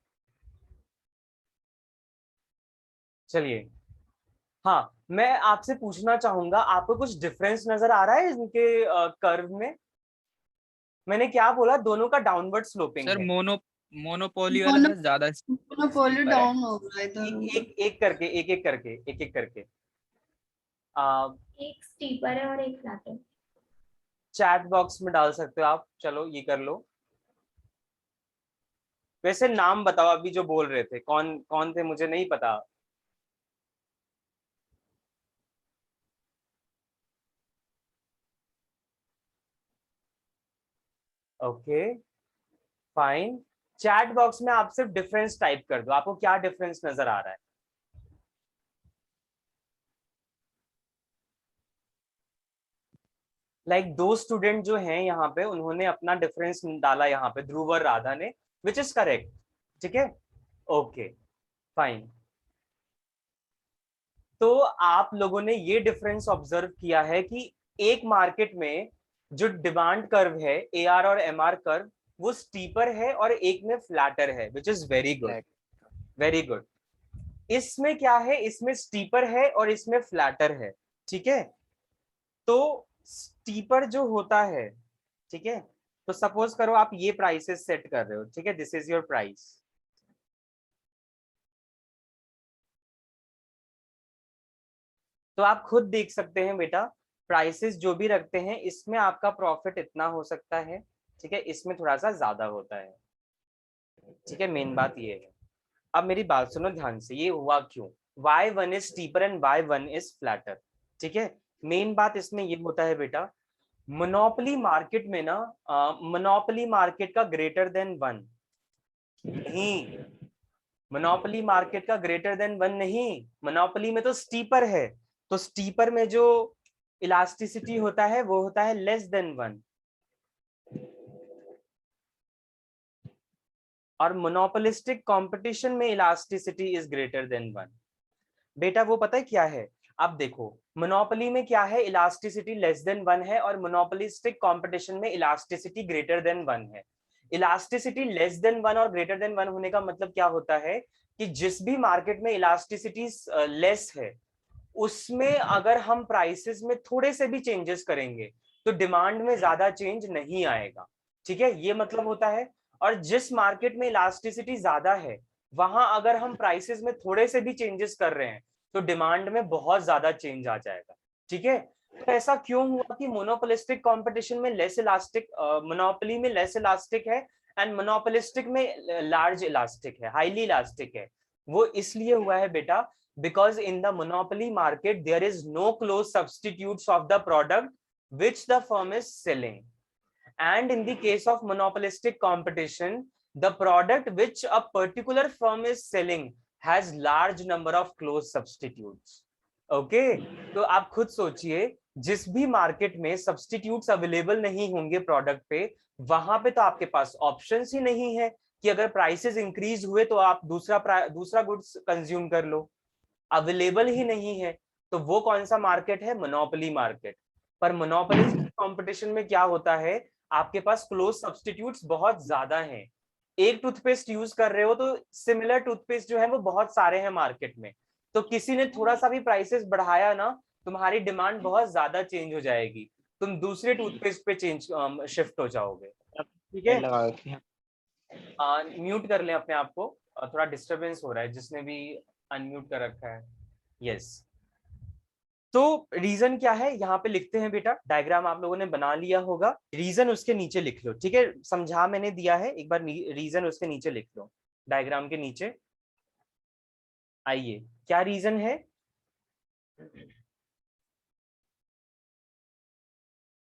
चलिए, हाँ, मैं आपसे पूछना चाहूंगा, आपको कुछ डिफरेंस नजर आ रहा है इनके कर्व में? मैंने क्या बोला, दोनों का डाउनवर्ड स्लोपिंग सर है। मोनोपोली वाला थोड़ा ज्यादा मोनोपोली स्टीपर है। डाउन हो रहा है इधर एक एक करके, एक एक करके एक स्टीपर है और एक फ्लैट है। चैट बॉक्स में डाल सकते हो आप, चलो ये कर लो। वैसे नाम बताओ, अभी जो बोल रहे थे कौन कौन थे, मुझे नहीं पता। ओके फाइन, चैट बॉक्स में आप सिर्फ डिफरेंस टाइप कर दो, आपको क्या डिफरेंस नजर आ रहा है? लाइक दो स्टूडेंट जो हैं यहाँ पे, उन्होंने अपना डिफरेंस डाला यहाँ पे, ध्रुव और राधा ने, विच इज करेक्ट। ठीक है, ओके फाइन। तो आप लोगों ने ये डिफरेंस ऑब्जर्व किया है कि एक मार्केट में जो डिमांड कर्व है, एआर और एमआर कर्व, वो स्टीपर है और एक में फ्लैटर है, विच is very good, very good. इसमें क्या है, इसमें स्टीपर है और इसमें फ्लैटर है। ठीक है, तो स्टीपर जो होता है, ठीक है, तो सपोज करो आप ये प्राइसेस सेट कर रहे हो, ठीक है, दिस इज योर प्राइस, तो आप खुद देख सकते हैं बेटा, प्राइसेस जो भी रखते हैं इसमें आपका प्रॉफिट इतना हो सकता है, ठीक है, इसमें थोड़ा सा ज्यादा होता है, ठीक है, मेन बात ये है। अब मेरी बात सुनो ध्यान से, ये हुआ क्यों, y1 is steeper and y1 is flatter, ठीक है। मेन बात इसमें ये होता है बेटा, मोनोपोली मार्केट में ना, मोनोपोली मार्केट का ग्रेटर देन 1 नहीं, मोनोपोली मार्केट का ग्रेटर देन 1 नहीं, मोनोपोली में तो स्टीपर है, तो स्टीपर में जो इलास्टिसिटी होता है वो होता है लेस देन 1, और मोनोपोलिस्टिक कंपटीशन में इलास्टिसिटी इज ग्रेटर देन 1। बेटा वो पता है क्या है, अब देखो मोनोपोली में क्या है, इलास्टिसिटी लेस देन 1 है, और मोनोपोलिस्टिक कंपटीशन में इलास्टिसिटी ग्रेटर देन 1 है। इलास्टिसिटी लेस देन 1 और ग्रेटर देन 1 होने का मतलब क्या होता है कि जिस भी मार्केट में इलास्टिसिटी लेस है उसमें अगर हम प्राइसेस में थोड़े से भी चेंजेस करेंगे तो डिमांड में ज्यादा चेंज नहीं आएगा, ठीक है, ये मतलब होता है। और जिस मार्केट में इलास्टिसिटी ज्यादा है वहां अगर हम प्राइसेस में थोड़े से भी चेंजेस कर रहे हैं तो डिमांड में बहुत ज्यादा चेंज आ जाएगा, ठीक है। तो ऐसा क्यों हुआ कि मोनोपोलिस्टिक कंपटीशन में लेस इलास्टिक, मोनोपोली में लेस इलास्टिक है एंड मोनोपोलिस्टिक में लार्ज इलास्टिक है, हाईली इलास्टिक है। वो इसलिए हुआ है बेटा because in the monopoly market there is no close substitutes of the product which the firm is selling, and in the case of monopolistic competition the product which a particular firm is selling has large number of close substitutes। Okay, तो आप खुद सोचिए जिस भी मार्केट में सब्स्टिट्यूट्स अवेलेबल नहीं होंगे प्रोडक्ट पे, वहां पे तो आपके पास ऑप्शंस ही नहीं है कि अगर प्राइसेस इंक्रीज हुए तो आप दूसरा गुड्स कंज्यूम कर लो, अवेलेबल ही नहीं है। तो वो कौन सा मार्केट है, मोनोपोली मार्केट। पर मोनोपोली कंपटीशन में क्या होता है, आपके पास क्लोज सब्स्टिट्यूट्स बहुत ज्यादा हैं, एक टूथपेस्ट यूज कर रहे हो तो सिमिलर टूथपेस्ट जो है वो बहुत सारे हैं मार्केट में, तो किसी ने थोड़ा सा भी प्राइसेस बढ़ाया ना, तुम्हारी डिमांड बहुत ज्यादा चेंज हो जाएगी, तुम दूसरे टूथपेस्ट पे शिफ्ट हो जाओगे, ठीक है। म्यूट कर लें अपने आप को, थोड़ा डिस्टरबेंस हो रहा है, जिसने भी अनम्यूट कर रखा है, यस। तो रीजन क्या है यहाँ पे लिखते हैं बेटा, डायग्राम आप लोगों ने बना लिया होगा, रीजन उसके नीचे लिख लो, ठीक है, समझा मैंने दिया है, एक बार रीजन उसके नीचे लिख लो, डायग्राम के नीचे। आइए क्या रीजन है,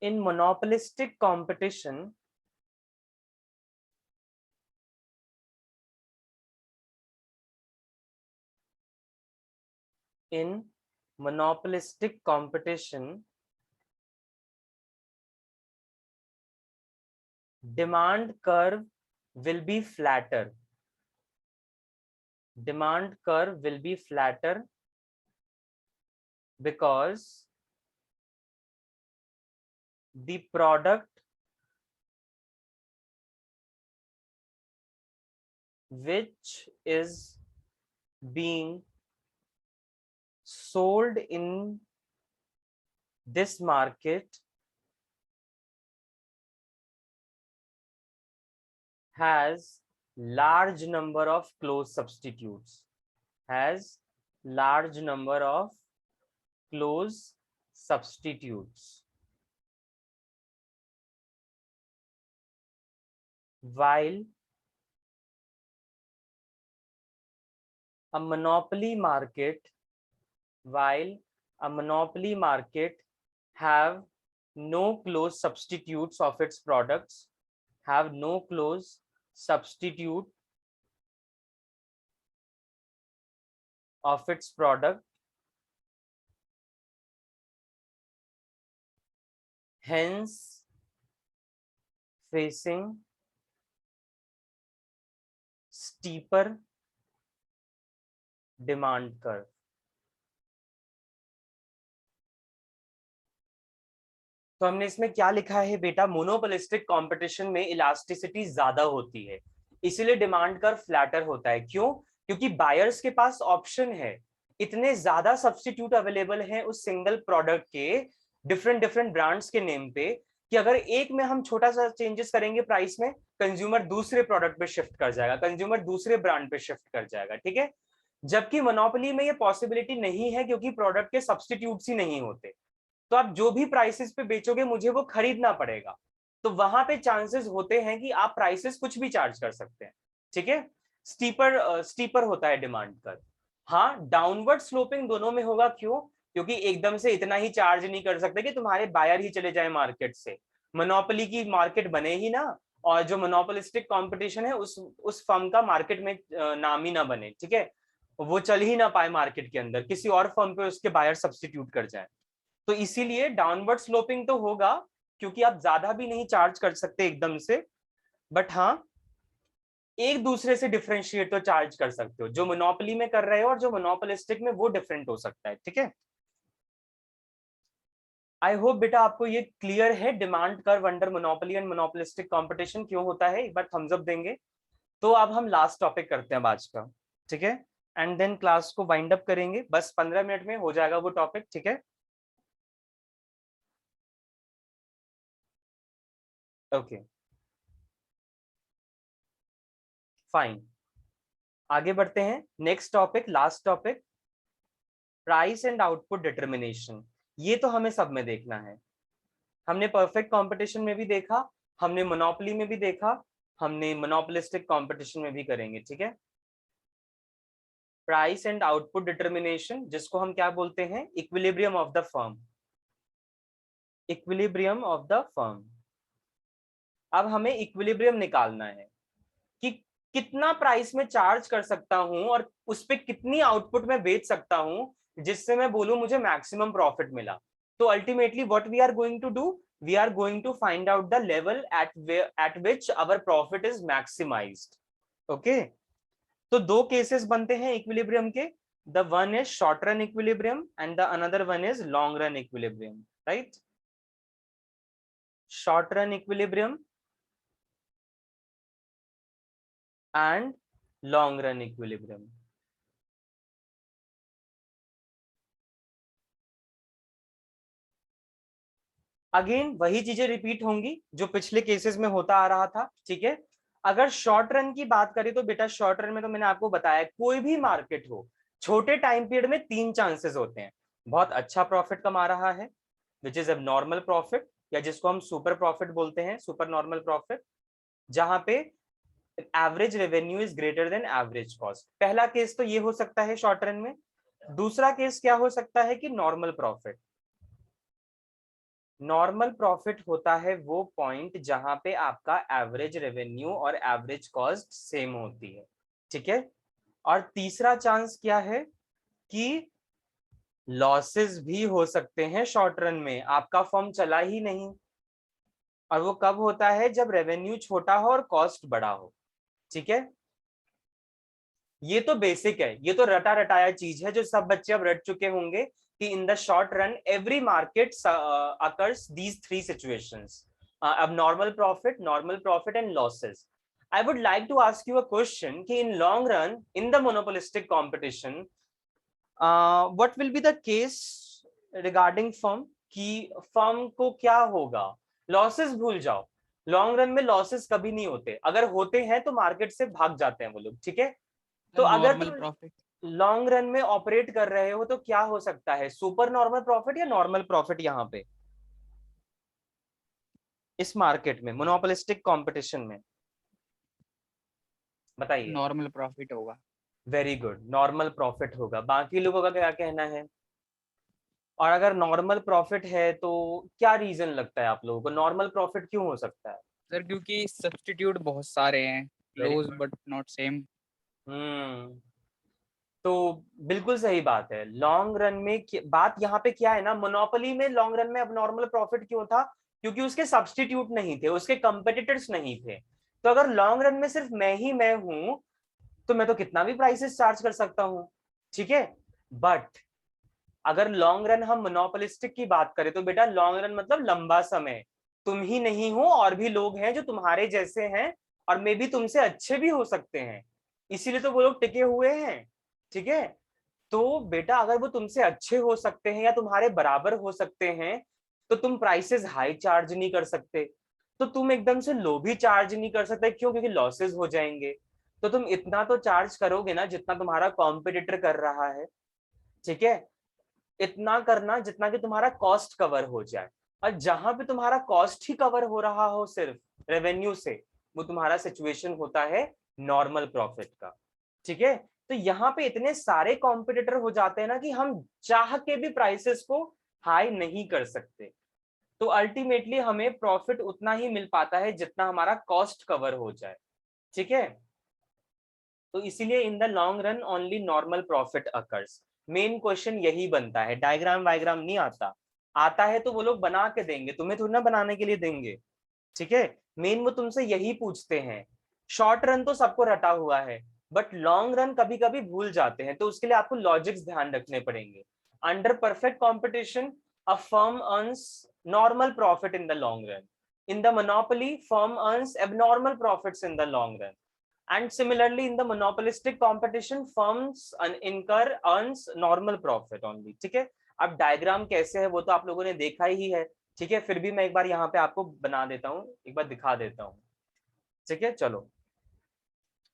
in monopolistic competition in monopolistic competition demand curve will be flatter, demand curve will be flatter because the product which is being sold in this market has large number of close substitutes, has large number of close substitutes, while a monopoly market have no close substitutes of its products, have no close substitute of its product, hence facing steeper demand curve। तो हमने इसमें क्या लिखा है बेटा, मोनोपोलिस्टिक कंपटीशन में इलास्टिसिटी ज्यादा होती है इसीलिए डिमांड कर्व फ्लैटर होता है। क्यों? क्योंकि बायर्स के पास ऑप्शन है, इतने ज्यादा सब्स्टिट्यूट अवेलेबल हैं उस सिंगल प्रोडक्ट के डिफरेंट डिफरेंट ब्रांड्स के नेम पे, कि अगर एक में हम छोटा सा चेंजेस करेंगे प्राइस में, कंज्यूमर दूसरे प्रोडक्ट पे शिफ्ट कर जाएगा, कंज्यूमर दूसरे ब्रांड पे शिफ्ट कर जाएगा, ठीक है। जबकि मोनोपोली में ये पॉसिबिलिटी नहीं है, क्योंकि प्रोडक्ट के सब्स्टिट्यूट्स ही नहीं होते। तो आप जो भी प्राइसेस पे बेचोगे मुझे वो खरीदना पड़ेगा, तो वहां पे चांसेस होते हैं कि आप प्राइसेस कुछ भी चार्ज कर सकते हैं, ठीक है। स्टीपर होता है डिमांड कर्व। हाँ, डाउनवर्ड स्लोपिंग दोनों में होगा। क्यों? क्योंकि एकदम से इतना ही चार्ज नहीं कर सकते कि तुम्हारे बायर ही चले जाए मार्केट से, मोनोपोली की मार्केट बने ही ना, और जो मोनोपोलिस्टिक कंपटीशन है उस फर्म का मार्केट में नाम ही ना बने, ठीक है, वो चल ही ना पाए मार्केट के अंदर, किसी और फर्म पे उसके बायर सब्स्टिट्यूट कर जाए। तो इसीलिए डाउनवर्ड स्लोपिंग तो होगा, क्योंकि आप ज्यादा भी नहीं चार्ज कर सकते एकदम से, बट हाँ एक दूसरे से डिफरेंशिएट तो चार्ज कर सकते हो, जो मोनोपोली में कर रहे हो और जो मोनोपोलिस्टिक में, वो डिफरेंट हो सकता है, ठीक है। आई होप बेटा आपको ये क्लियर है demand curve under monopoly and monopolistic competition क्यों होता है, एक बार थम्स अप देंगे। तो अब हम लास्ट टॉपिक करते हैं आज का, ठीक है, एंड देन क्लास को वाइंड अप करेंगे, बस 15 मिनट में हो जाएगा वो टॉपिक, ठीक है। ओके फाइन, आगे बढ़ते हैं। Next topic, last topic, price and output determination. ये तो हमें सब में देखना है, हमने परफेक्ट कंपटीशन में भी देखा, हमने मोनोपोली में भी देखा, हमने मोनोपोलिस्टिक कंपटीशन में भी करेंगे, ठीक है। प्राइस एंड आउटपुट डिटर्मिनेशन, जिसको हम क्या बोलते हैं, equilibrium of the firm, equilibrium of the firm. अब हमें इक्विलिब्रियम निकालना है कि कितना प्राइस में चार्ज कर सकता हूं और उस पे कितनी आउटपुट में बेच सकता हूं जिससे मैं बोलूं मुझे मैक्सिमम प्रॉफिट मिला। तो ultimately what we are going to do, we are going to find out the level at which our profit is maximized. Okay, तो दो केसेस बनते हैं इक्विलिब्रियम के, the one is short run equilibrium and the another one is long run equilibrium, right. Short run equilibrium and long run equilibrium। Again वही चीजें रिपीट होंगी जो पिछले केसेस में होता आ रहा था, ठीक है। अगर शॉर्ट रन की बात करें तो बेटा शॉर्ट रन में तो मैंने आपको बताया, कोई भी मार्केट हो, छोटे टाइम पीरियड में 3 चांसेस होते हैं। बहुत अच्छा प्रॉफिट कमा रहा है, विच इज अब नॉर्मल प्रॉफिट, या जिसको हम सुपर प्रॉफिट बोलते हैं, सुपर नॉर्मल प्रॉफिट, जहां पे average revenue is greater than average cost. पहला केस तो ये हो सकता है शॉर्ट रन में। दूसरा केस क्या हो सकता है कि नॉर्मल प्रॉफिट। नॉर्मल प्रॉफिट होता है वो पॉइंट जहां पे आपका एवरेज रेवेन्यू और एवरेज कॉस्ट सेम होती है, ठीक है। और तीसरा चांस क्या है कि लॉसेस भी हो सकते हैं शॉर्ट रन में, आपका फर्म चला ही नहीं, और वो कब होता है, जब रेवेन्यू छोटा हो और कॉस्ट बड़ा हो, ठीक है। ये तो बेसिक है, ये तो रटा रटाया चीज है जो सब बच्चे अब रट चुके होंगे कि in the short run every market occurs these 3 situations, abnormal profit and losses. I would like to ask you a question कि in long run in the monopolistic competition what will be the case regarding firm, कि फर्म को क्या होगा। लॉसेस भूल जाओ, लॉन्ग रन में लॉसेस कभी नहीं होते, अगर होते हैं तो मार्केट से भाग जाते हैं वो लोग, ठीक है। तो अगर प्रॉफिट लॉन्ग रन में ऑपरेट कर रहे हो तो क्या हो सकता है, सुपर नॉर्मल प्रॉफिट या नॉर्मल प्रॉफिट। यहाँ पे इस मार्केट में मोनोपोलिस्टिक कंपटीशन में बताइए। नॉर्मल प्रॉफिट होगा। वेरी गुड, नॉर्मल प्रॉफिट होगा। बाकी लोगों का क्या कहना है? और अगर नॉर्मल प्रॉफिट है तो क्या रीजन लगता है आप लोगों को, नॉर्मल प्रॉफिट क्यों हो सकता है? सर क्योंकि सब्स्टिट्यूट बहुत सारे हैं, क्लोज बट नॉट सेम। तो बिल्कुल सही बात है। लॉन्ग रन में बात यहाँ पे क्या है ना, मोनोपोली में लॉन्ग रन में अब नॉर्मल प्रॉफिट क्यों था, क्योंकि उसके सब्स्टिट्यूट नहीं थे, उसके कंपेटिटर्स नहीं थे। तो अगर लॉन्ग रन में सिर्फ मैं हूं तो मैं तो कितना भी प्राइसेस चार्ज कर सकता हूं, ठीक है। बट अगर लॉन्ग रन हम मोनोपोलिस्टिक की बात करें तो बेटा लॉन्ग रन मतलब लंबा समय, तुम ही नहीं हो और भी लोग हैं जो तुम्हारे जैसे हैं और मे भी तुमसे अच्छे भी हो सकते हैं, इसीलिए तो वो लोग टिके हुए हैं, ठीक है। तो बेटा अगर वो तुमसे अच्छे हो सकते हैं या तुम्हारे बराबर हो सकते हैं तो तुम प्राइसेस हाई चार्ज नहीं कर सकते, तो तुम एकदम से लो भी चार्ज नहीं कर सकते, क्यों? क्योंकि लॉसेस हो जाएंगे। तो तुम इतना तो चार्ज करोगे ना जितना तुम्हारा कॉम्पिटिटर कर रहा है, ठीक है? इतना करना जितना कि तुम्हारा कॉस्ट कवर हो जाए, और जहां पे तुम्हारा कॉस्ट ही कवर हो रहा हो सिर्फ रेवेन्यू से, वो तुम्हारा सिचुएशन होता है नॉर्मल प्रॉफिट का, ठीक है? तो यहाँ पे इतने सारे कॉम्पिटिटर हो जाते हैं ना कि हम चाह के भी प्राइसेस को हाई नहीं कर सकते। तो अल्टीमेटली हमें प्रॉफिट उतना ही मिल पाता है जितना हमारा कॉस्ट कवर हो जाए, ठीक है? तो इसीलिए इन the long run only normal profit occurs. Main question यही बनता है, डायग्राम वायग्राम नहीं आता। आता है तो वो लोग बना के देंगे, तुम्हें थोड़ी ना बनाने के लिए देंगे, ठीक है? मेन वो तुमसे यही पूछते हैं। शॉर्ट रन तो सबको रटा हुआ है, बट लॉन्ग रन कभी कभी भूल जाते हैं, तो उसके लिए आपको लॉजिक्स ध्यान रखने पड़ेंगे। Under perfect competition a firm earns normal profit in the long run. In the monopoly firm earns abnormal profits in the long run. And similarly, in the monopolistic competition, firms incur earns normal profit only, ठीक है? अब डायग्राम कैसे है वो तो आप लोगों ने देखा ही है, ठीक है? फिर भी मैं एक बार यहाँ पे आपको बना देता हूँ, एक बार दिखा देता हूँ, ठीक है? चलो,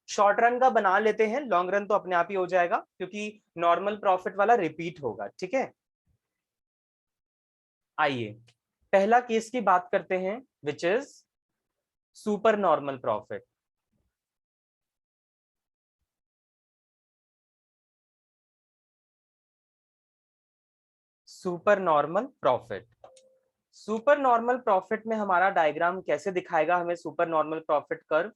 शॉर्ट रन का बना लेते हैं, लॉन्ग रन तो अपने आप ही हो जाएगा क्योंकि नॉर्मल प्रॉफिट वाला रिपीट होगा, ठीक है? आइए पहला केस की बात करते हैं, which is super normal profit. Super normal profit. Super normal profit में हमारा डायग्राम कैसे दिखाएगा हमें super normal profit curve?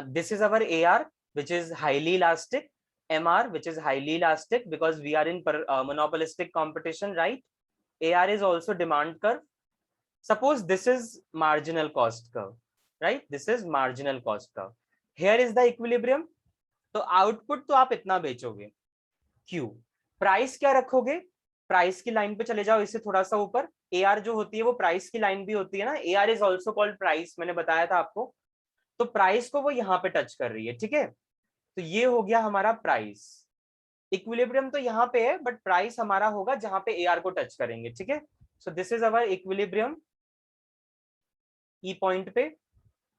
This is our AR, which is highly elastic, MR, which is highly elastic because we are in monopolistic competition, right? AR is also demand curve. Suppose this is marginal cost curve, right? This is marginal cost curve. Here is the equilibrium. तो आउटपुट तो आप इतना बेचोगे, क्यू। प्राइस क्या रखोगे? प्राइस की लाइन पे चले जाओ, इससे थोड़ा सा ऊपर। AR जो होती है वो प्राइस की लाइन भी होती है ना, AR is also called price, मैंने बताया था आपको। तो प्राइस को वो यहाँ पे टच कर रही है, ठीक है? तो ये हो गया हमारा प्राइस। इक्विलिब्रियम तो यहाँ पे है, बट प्राइस हमारा होगा जहां पे AR को टच करेंगे, ठीक है? So this is our equilibrium E point पे,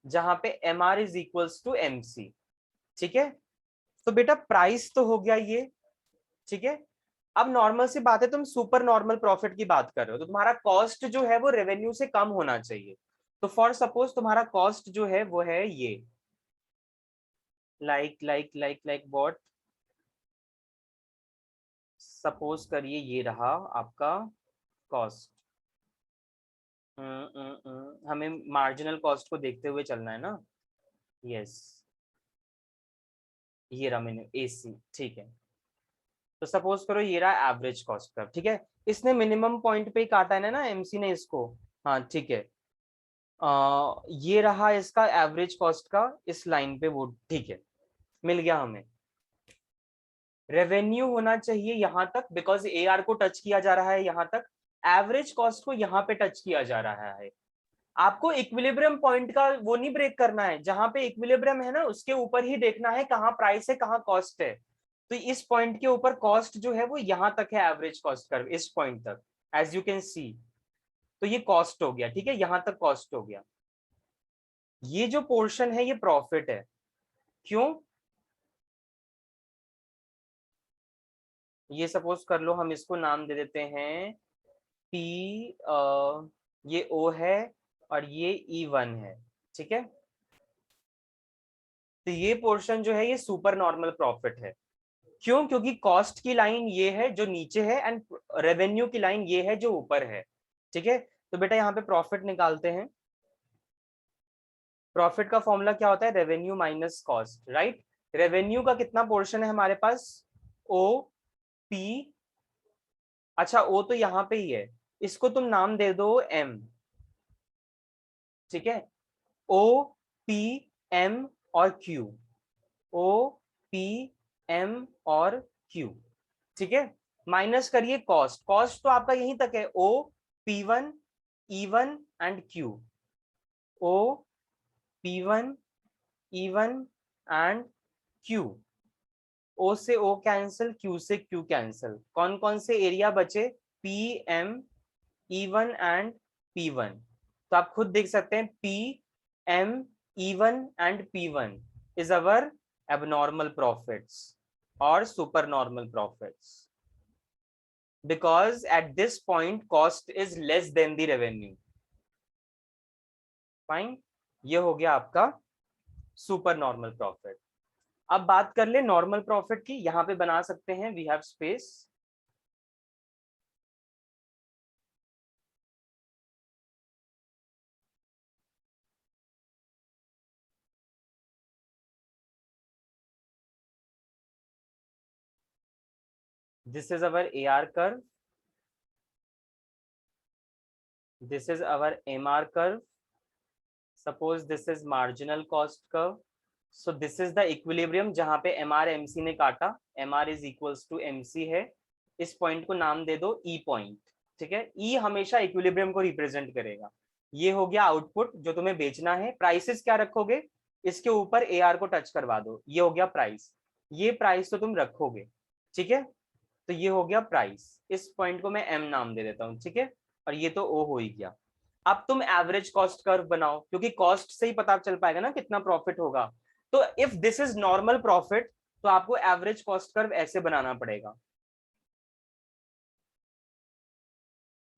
जहां पे MR is equals to MC, ठीक है? तो बेटा प्राइस तो हो गया ये, ठीक है? अब नॉर्मल सी बात है, तुम सुपर नॉर्मल प्रॉफिट की बात कर रहे हो, तो तुम्हारा कॉस्ट जो है वो रेवेन्यू से कम होना चाहिए। तो फॉर सपोज तुम्हारा कॉस्ट जो है वो है ये, लाइक व्हाट, सपोज करिए ये रहा आपका कॉस्ट। हमें मार्जिनल कॉस्ट को देखते हुए चलना है ना, यस, ये रहा मैंने AC, ठीक है? तो सपोज करो ये रहा एवरेज कॉस्ट कर्व, ठीक है? इसने मिनिमम पॉइंट पे ही काटा है ना MC ने इसको, हाँ ठीक है। ये रहा इसका एवरेज कॉस्ट का इस लाइन पे वो, ठीक है, मिल गया हमें। रेवेन्यू होना चाहिए यहाँ तक, बिकॉज AR को टच किया जा रहा है यहाँ तक, एवरेज कॉस्ट को यहाँ पे टच किया जा रहा है। आपको इक्विलिब्रियम पॉइंट का वो नहीं ब्रेक करना है, जहां पे इक्विलिब्रियम है ना उसके ऊपर ही देखना है कहाँ प्राइस है कहाँ कॉस्ट है। तो इस पॉइंट के ऊपर कॉस्ट जो है वो यहाँ तक है, एवरेज कॉस्ट कर्व इस पॉइंट तक, एज यू कैन सी। तो ये कॉस्ट हो गया, ठीक है? यहाँ तक कॉस्ट हो गया। ये जो पोर्शन है ये प्रॉफिट है, क्यों? ये सपोज कर लो हम इसको नाम दे देते हैं P, ये O है और ये E1 है, ठीक है? तो ये पोर्शन जो है ये सुपर नॉर्मल प्रॉफिट है, क्यों? क्योंकि कॉस्ट की लाइन ये है जो नीचे है एंड रेवेन्यू की लाइन ये है जो ऊपर है, ठीक है? तो बेटा यहाँ पे प्रॉफिट निकालते हैं। प्रॉफिट का फॉर्मूला क्या होता है? Revenue minus cost, right? Revenue का कितना पोर्शन है हमारे पास? OP, अच्छा O तो यहाँ पे ही है, इसको तुम नाम दे दो M, ठीक है? OPM और Q, OPM और Q, ठीक है? माइनस करिए कॉस्ट, कॉस्ट तो आपका यहीं तक है, OP1, E1 and Q, OP1, E1 and Q, O से O कैंसिल, Q से Q कैंसिल, कौन कौन से एरिया बचे? PM, E1 and P1। तो आप खुद देख सकते हैं PM, E1 and P1 is our abnormal profits और super normal profits, because at this point cost is less than the revenue. Fine, ये हो गया आपका सुपर नॉर्मल प्रॉफिट। अब बात कर ले नॉर्मल प्रॉफिट की, यहां पे बना सकते हैं, we have space. This is our AR curve, this is our MR curve, suppose this is marginal cost curve, so this is the equilibrium जहां पे MR MC ने काटा, MR is equals to MC है, इस पॉइंट को नाम दे दो E पॉइंट, ठीक है। E हमेशा इक्विलिब्रियम को रिप्रेजेंट करेगा। ये हो गया आउटपुट जो तुम्हें बेचना है। प्राइसेस क्या रखोगे? इसके ऊपर AR को टच करवा दो, ये हो गया प्राइस। ये प्राइस तो तुम रखोगे, ठीक है, तो ये हो गया प्राइस। इस पॉइंट को मैं M नाम दे देता हूँ, ठीक है, और ये तो O हो ही गया। अब तुम एवरेज कॉस्ट कर्व बनाओ, क्योंकि कॉस्ट से ही पता चल पाएगा ना कितना प्रॉफिट होगा। तो if this is normal profit तो आपको एवरेज कॉस्ट कर्व ऐसे बनाना पड़ेगा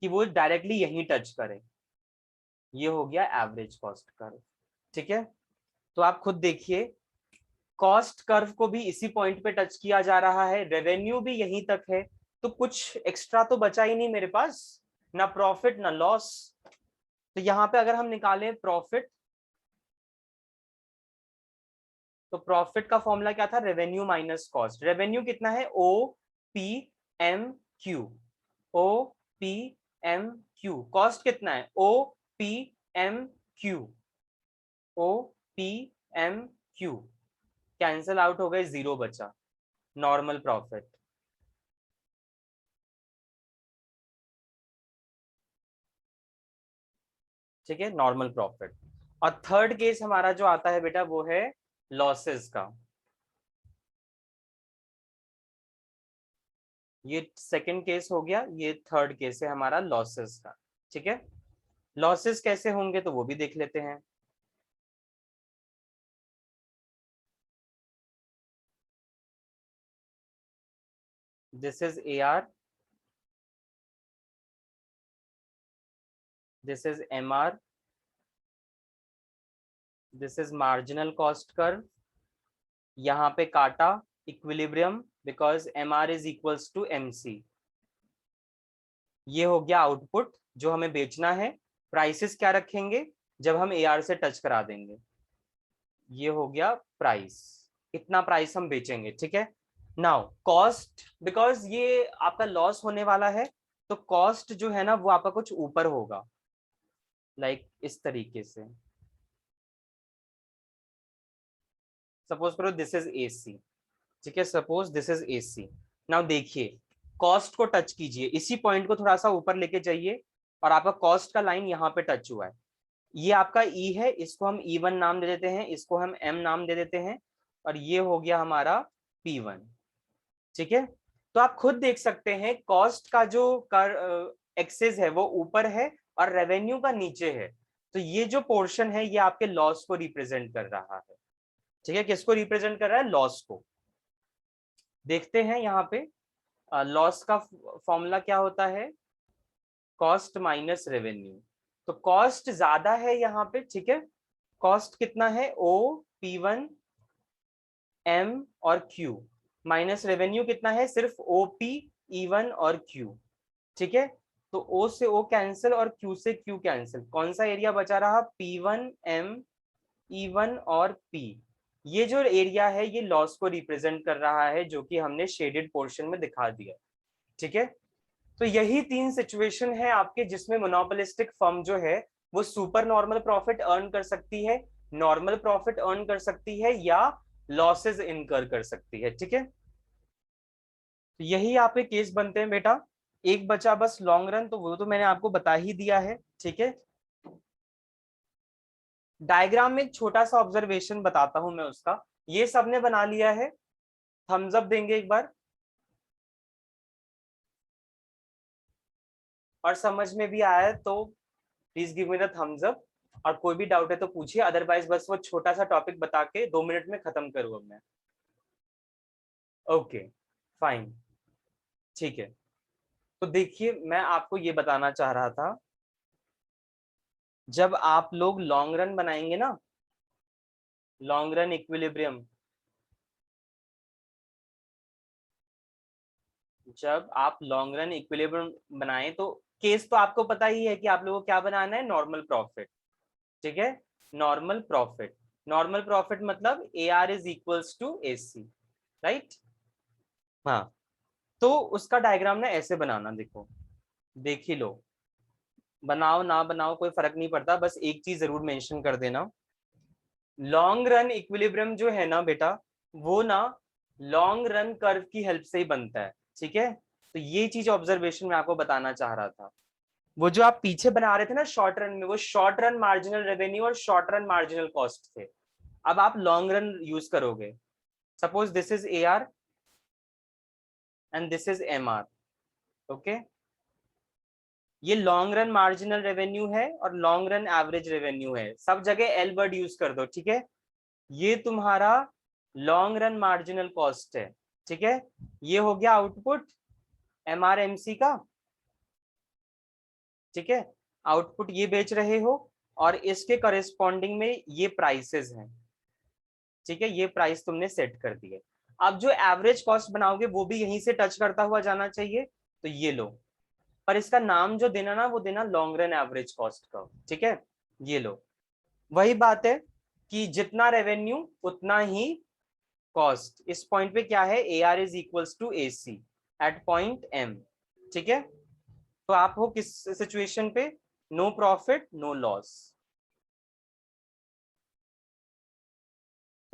कि वो डायरेक्टली यहीं टच करे। ये हो गया एवरेज कॉस्ट कर्व, ठीक है। तो आप खुद देखिए, कॉस्ट कर्व को भी इसी पॉइंट पे टच किया जा रहा है, रेवेन्यू भी यहीं तक है, तो कुछ एक्स्ट्रा तो बचा ही नहीं मेरे पास, ना प्रॉफिट ना लॉस। तो यहां पे अगर हम निकालें प्रॉफिट, तो प्रॉफिट का फॉर्मूला क्या था? Revenue minus cost. रेवेन्यू कितना है? OPMQ, OPMQ। कॉस्ट कितना है? OPMQ, OPMQ। कैंसल आउट हो गए, 0 बचा, नॉर्मल प्रॉफिट। ठीक है, नॉर्मल प्रॉफिट। और थर्ड केस हमारा जो आता है बेटा वो है लॉसेस का। ये सेकंड केस हो गया, ये थर्ड केस है हमारा लॉसेस का, ठीक है। लॉसेस कैसे होंगे तो वो भी देख लेते हैं। This is AR, this is MR, this is marginal cost curve, यहाँ पे काटा equilibrium because MR is equals to MC। ये हो गया आउटपुट जो हमें बेचना है। प्राइसेस क्या रखेंगे? जब हम AR से टच करा देंगे। ये हो गया प्राइस, इतना प्राइस हम बेचेंगे, ठीक है। नाउ कॉस्ट, बिकॉज ये आपका लॉस होने वाला है, तो कॉस्ट जो है ना वो आपका कुछ ऊपर होगा, लाइक इस तरीके से। सपोज करो दिस इज AC, ठीक है, suppose this is AC। Now देखिए, कॉस्ट को टच कीजिए, इसी पॉइंट को थोड़ा सा ऊपर लेके जाइए, और आपका कॉस्ट का लाइन यहाँ पे टच हुआ है। ये आपका E है, इसको हम E1 नाम दे देते हैं, इसको हम M नाम दे देते हैं, और ये हो गया हमारा P1, ठीक है। तो आप खुद देख सकते हैं कॉस्ट का जो एक्सेस है वो ऊपर है और रेवेन्यू का नीचे है, तो ये जो पोर्शन है ये आपके लॉस को रिप्रेजेंट कर रहा है, ठीक है। किसको रिप्रेजेंट कर रहा है? लॉस को। देखते हैं यहाँ पे लॉस का फॉर्मूला क्या होता है? Cost minus revenue. तो कॉस्ट ज्यादा है यहाँ पे, ठीक है। कॉस्ट कितना है? O, P1, M और Q, माइनस रेवेन्यू कितना है? सिर्फ OP, E1 और Q, ठीक है। तो O से O कैंसिल और Q से Q कैंसिल, कौन सा एरिया बचा रहा? P1, M, E1 और P। ये जो एरिया है ये लॉस को रिप्रेजेंट कर रहा है, जो कि हमने शेडेड पोर्शन में दिखा दिया, ठीक है। तो यही 3 सिचुएशन है आपके जिसमें मोनोपोलिस्टिक फर्म जो है वो सुपर नॉर्मल प्रॉफिट अर्न कर सकती है, नॉर्मल प्रॉफिट अर्न कर सकती है, या लॉसेस इनकर कर सकती है, ठीक है। तो यही आपके केस बनते हैं बेटा। एक बचा बस लॉन्ग रन, तो वो तो मैंने आपको बता ही दिया है, ठीक है। डायग्राम में एक छोटा सा ऑब्जर्वेशन बताता हूं मैं उसका। ये सबने बना लिया है, थम्स अप देंगे एक बार, और समझ में भी आया तो please give me the thumbs up. और कोई भी डाउट है तो पूछिए, अदरवाइज बस वो छोटा सा टॉपिक बता के 2 मिनट में खत्म करूँ अब मैं। ओके फाइन, ठीक है। तो देखिए मैं आपको ये बताना चाह रहा था, जब आप लोग लॉन्ग रन बनाएंगे ना, लॉन्ग रन इक्विलिब्रियम, जब आप लॉन्ग रन इक्विलिब्रियम बनाएं तो केस तो आपको पता ही है कि आप लोगों को क्या बनाना है, नॉर्मल प्रॉफिट। ठीक है, नॉर्मल प्रॉफिट। नॉर्मल प्रॉफिट मतलब AR is equals to AC, right. हाँ, तो उसका डायग्राम ना ऐसे बनाना, देखो देख ही लो, बनाओ ना बनाओ कोई फर्क नहीं पड़ता, बस एक चीज जरूर मेंशन कर देना, लॉन्ग रन इक्विलिब्रियम जो है ना बेटा, वो ना लॉन्ग रन कर्व की हेल्प से ही बनता है। ठीक है, तो ये चीज ऑब्जर्वेशन में आपको बताना चाह रहा था। वो जो आप पीछे बना रहे थे ना शॉर्ट रन में, वो शॉर्ट रन मार्जिनल रेवेन्यू और शॉर्ट रन मार्जिनल कॉस्ट थे। अब आप लॉन्ग रन यूज करोगे, suppose this is AR and this is MR। Okay, ये लॉन्ग रन मार्जिनल रेवेन्यू है और लॉन्ग रन एवरेज रेवेन्यू है, सब जगह L वर्ड यूज कर दो। ठीक है, ये तुम्हारा लॉन्ग रन मार्जिनल कॉस्ट है। ठीक है, ये हो गया आउटपुट MRMC का। ठीक है, आउटपुट ये बेच रहे हो और इसके कॉरेस्पॉन्डिंग में ये प्राइसेस हैं। ठीक है, ये प्राइस तुमने सेट कर दिए। अब जो एवरेज कॉस्ट बनाओगे वो भी यहीं से टच करता हुआ जाना चाहिए, तो ये लो, पर इसका नाम जो देना ना, वो देना लॉन्ग रन एवरेज कॉस्ट का। ठीक है, ये लो, वही बात है कि जितना रेवेन्यू उतना ही कॉस्ट। इस पॉइंट पे क्या है, AR is equals to AC at point M। ठीक है, तो आप हो किस सिचुएशन पे, नो प्रॉफिट नो लॉस।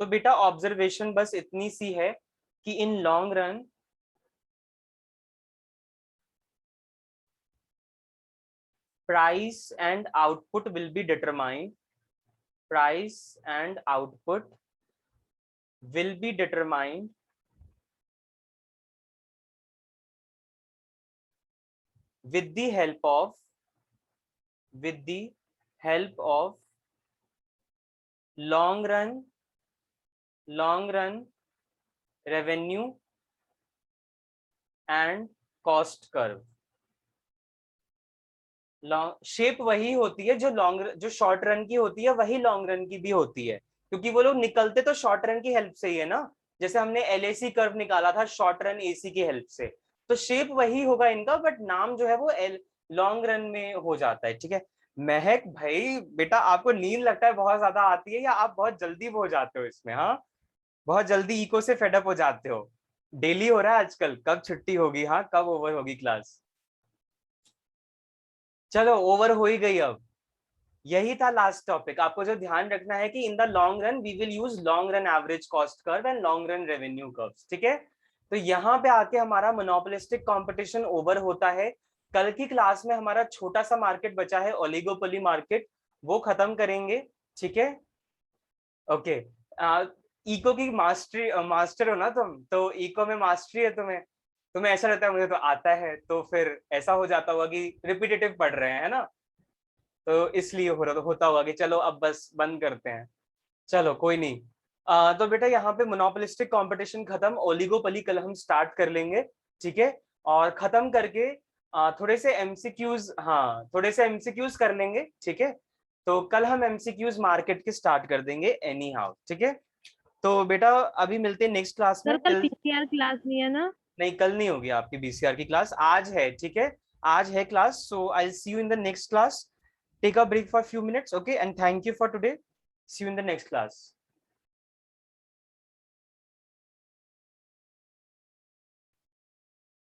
तो बेटा ऑब्जर्वेशन बस इतनी सी है कि in long run price and output will be determined, price and output will be determined with the help of long run revenue and cost curve। Shape वही होती है जो शॉर्ट रन की होती है, वही लॉन्ग रन की भी होती है, क्योंकि वो लोग निकलते तो शॉर्ट रन की हेल्प से ही है ना। जैसे हमने LAC कर्व निकाला था शॉर्ट रन AC की हेल्प से, तो शेप वही होगा इनका, बट नाम जो है वो लॉन्ग रन में हो जाता है। ठीक है, महक भाई बेटा आपको नींद लगता है बहुत ज्यादा आती है, या आप बहुत जल्दी हो जाते हो इसमें? हाँ, बहुत जल्दी इको से फेडअप हो जाते हो। डेली हो रहा है आजकल, कब छुट्टी होगी, हाँ कब ओवर होगी क्लास? चलो ओवर हो ही गई। अब यही था लास्ट टॉपिक। आपको जो ध्यान रखना है कि in the long run we will use long run average cost curve and long run revenue curves. ठीक है, तो यहाँ पे आके हमारा मोनोपोलिस्टिक कंपटीशन ओवर होता है। कल की क्लास में हमारा छोटा सा मार्केट बचा है, ओलिगोपोली मार्केट, वो खत्म करेंगे। ठीक है, ओके। इको की मास्टर हो ना तुम, तो इको में मास्टरी है तुम्हें ऐसा रहता है मुझे तो आता है, तो फिर ऐसा हो जाता होगा कि रिपीटेटिव पढ़ रहे हैं, है ना, तो इसलिए होता होगा कि चलो अब बस बंद करते हैं। चलो कोई नहीं। तो बेटा यहाँ पे मोनोपोलिस्टिक कंपटीशन खत्म, ओलिगोपोली कल हम स्टार्ट कर लेंगे। ठीक है, और खत्म करके थोड़े से MCQs, हाँ थोड़े से MCQs कर लेंगे। ठीक है, तो कल हम MCQs मार्केट के स्टार्ट कर देंगे एनी हाउ। ठीक है, तो बेटा अभी मिलते हैं नेक्स्ट क्लास में। सर कल PCR क्लास नहीं है ना? नहीं, कल नहीं होगी आपकी BCR की क्लास, आज है। ठीक है, आज है class, so I will see you in the next class. Take a break for a few minutes, okay? And thank you for today. See you in the next class.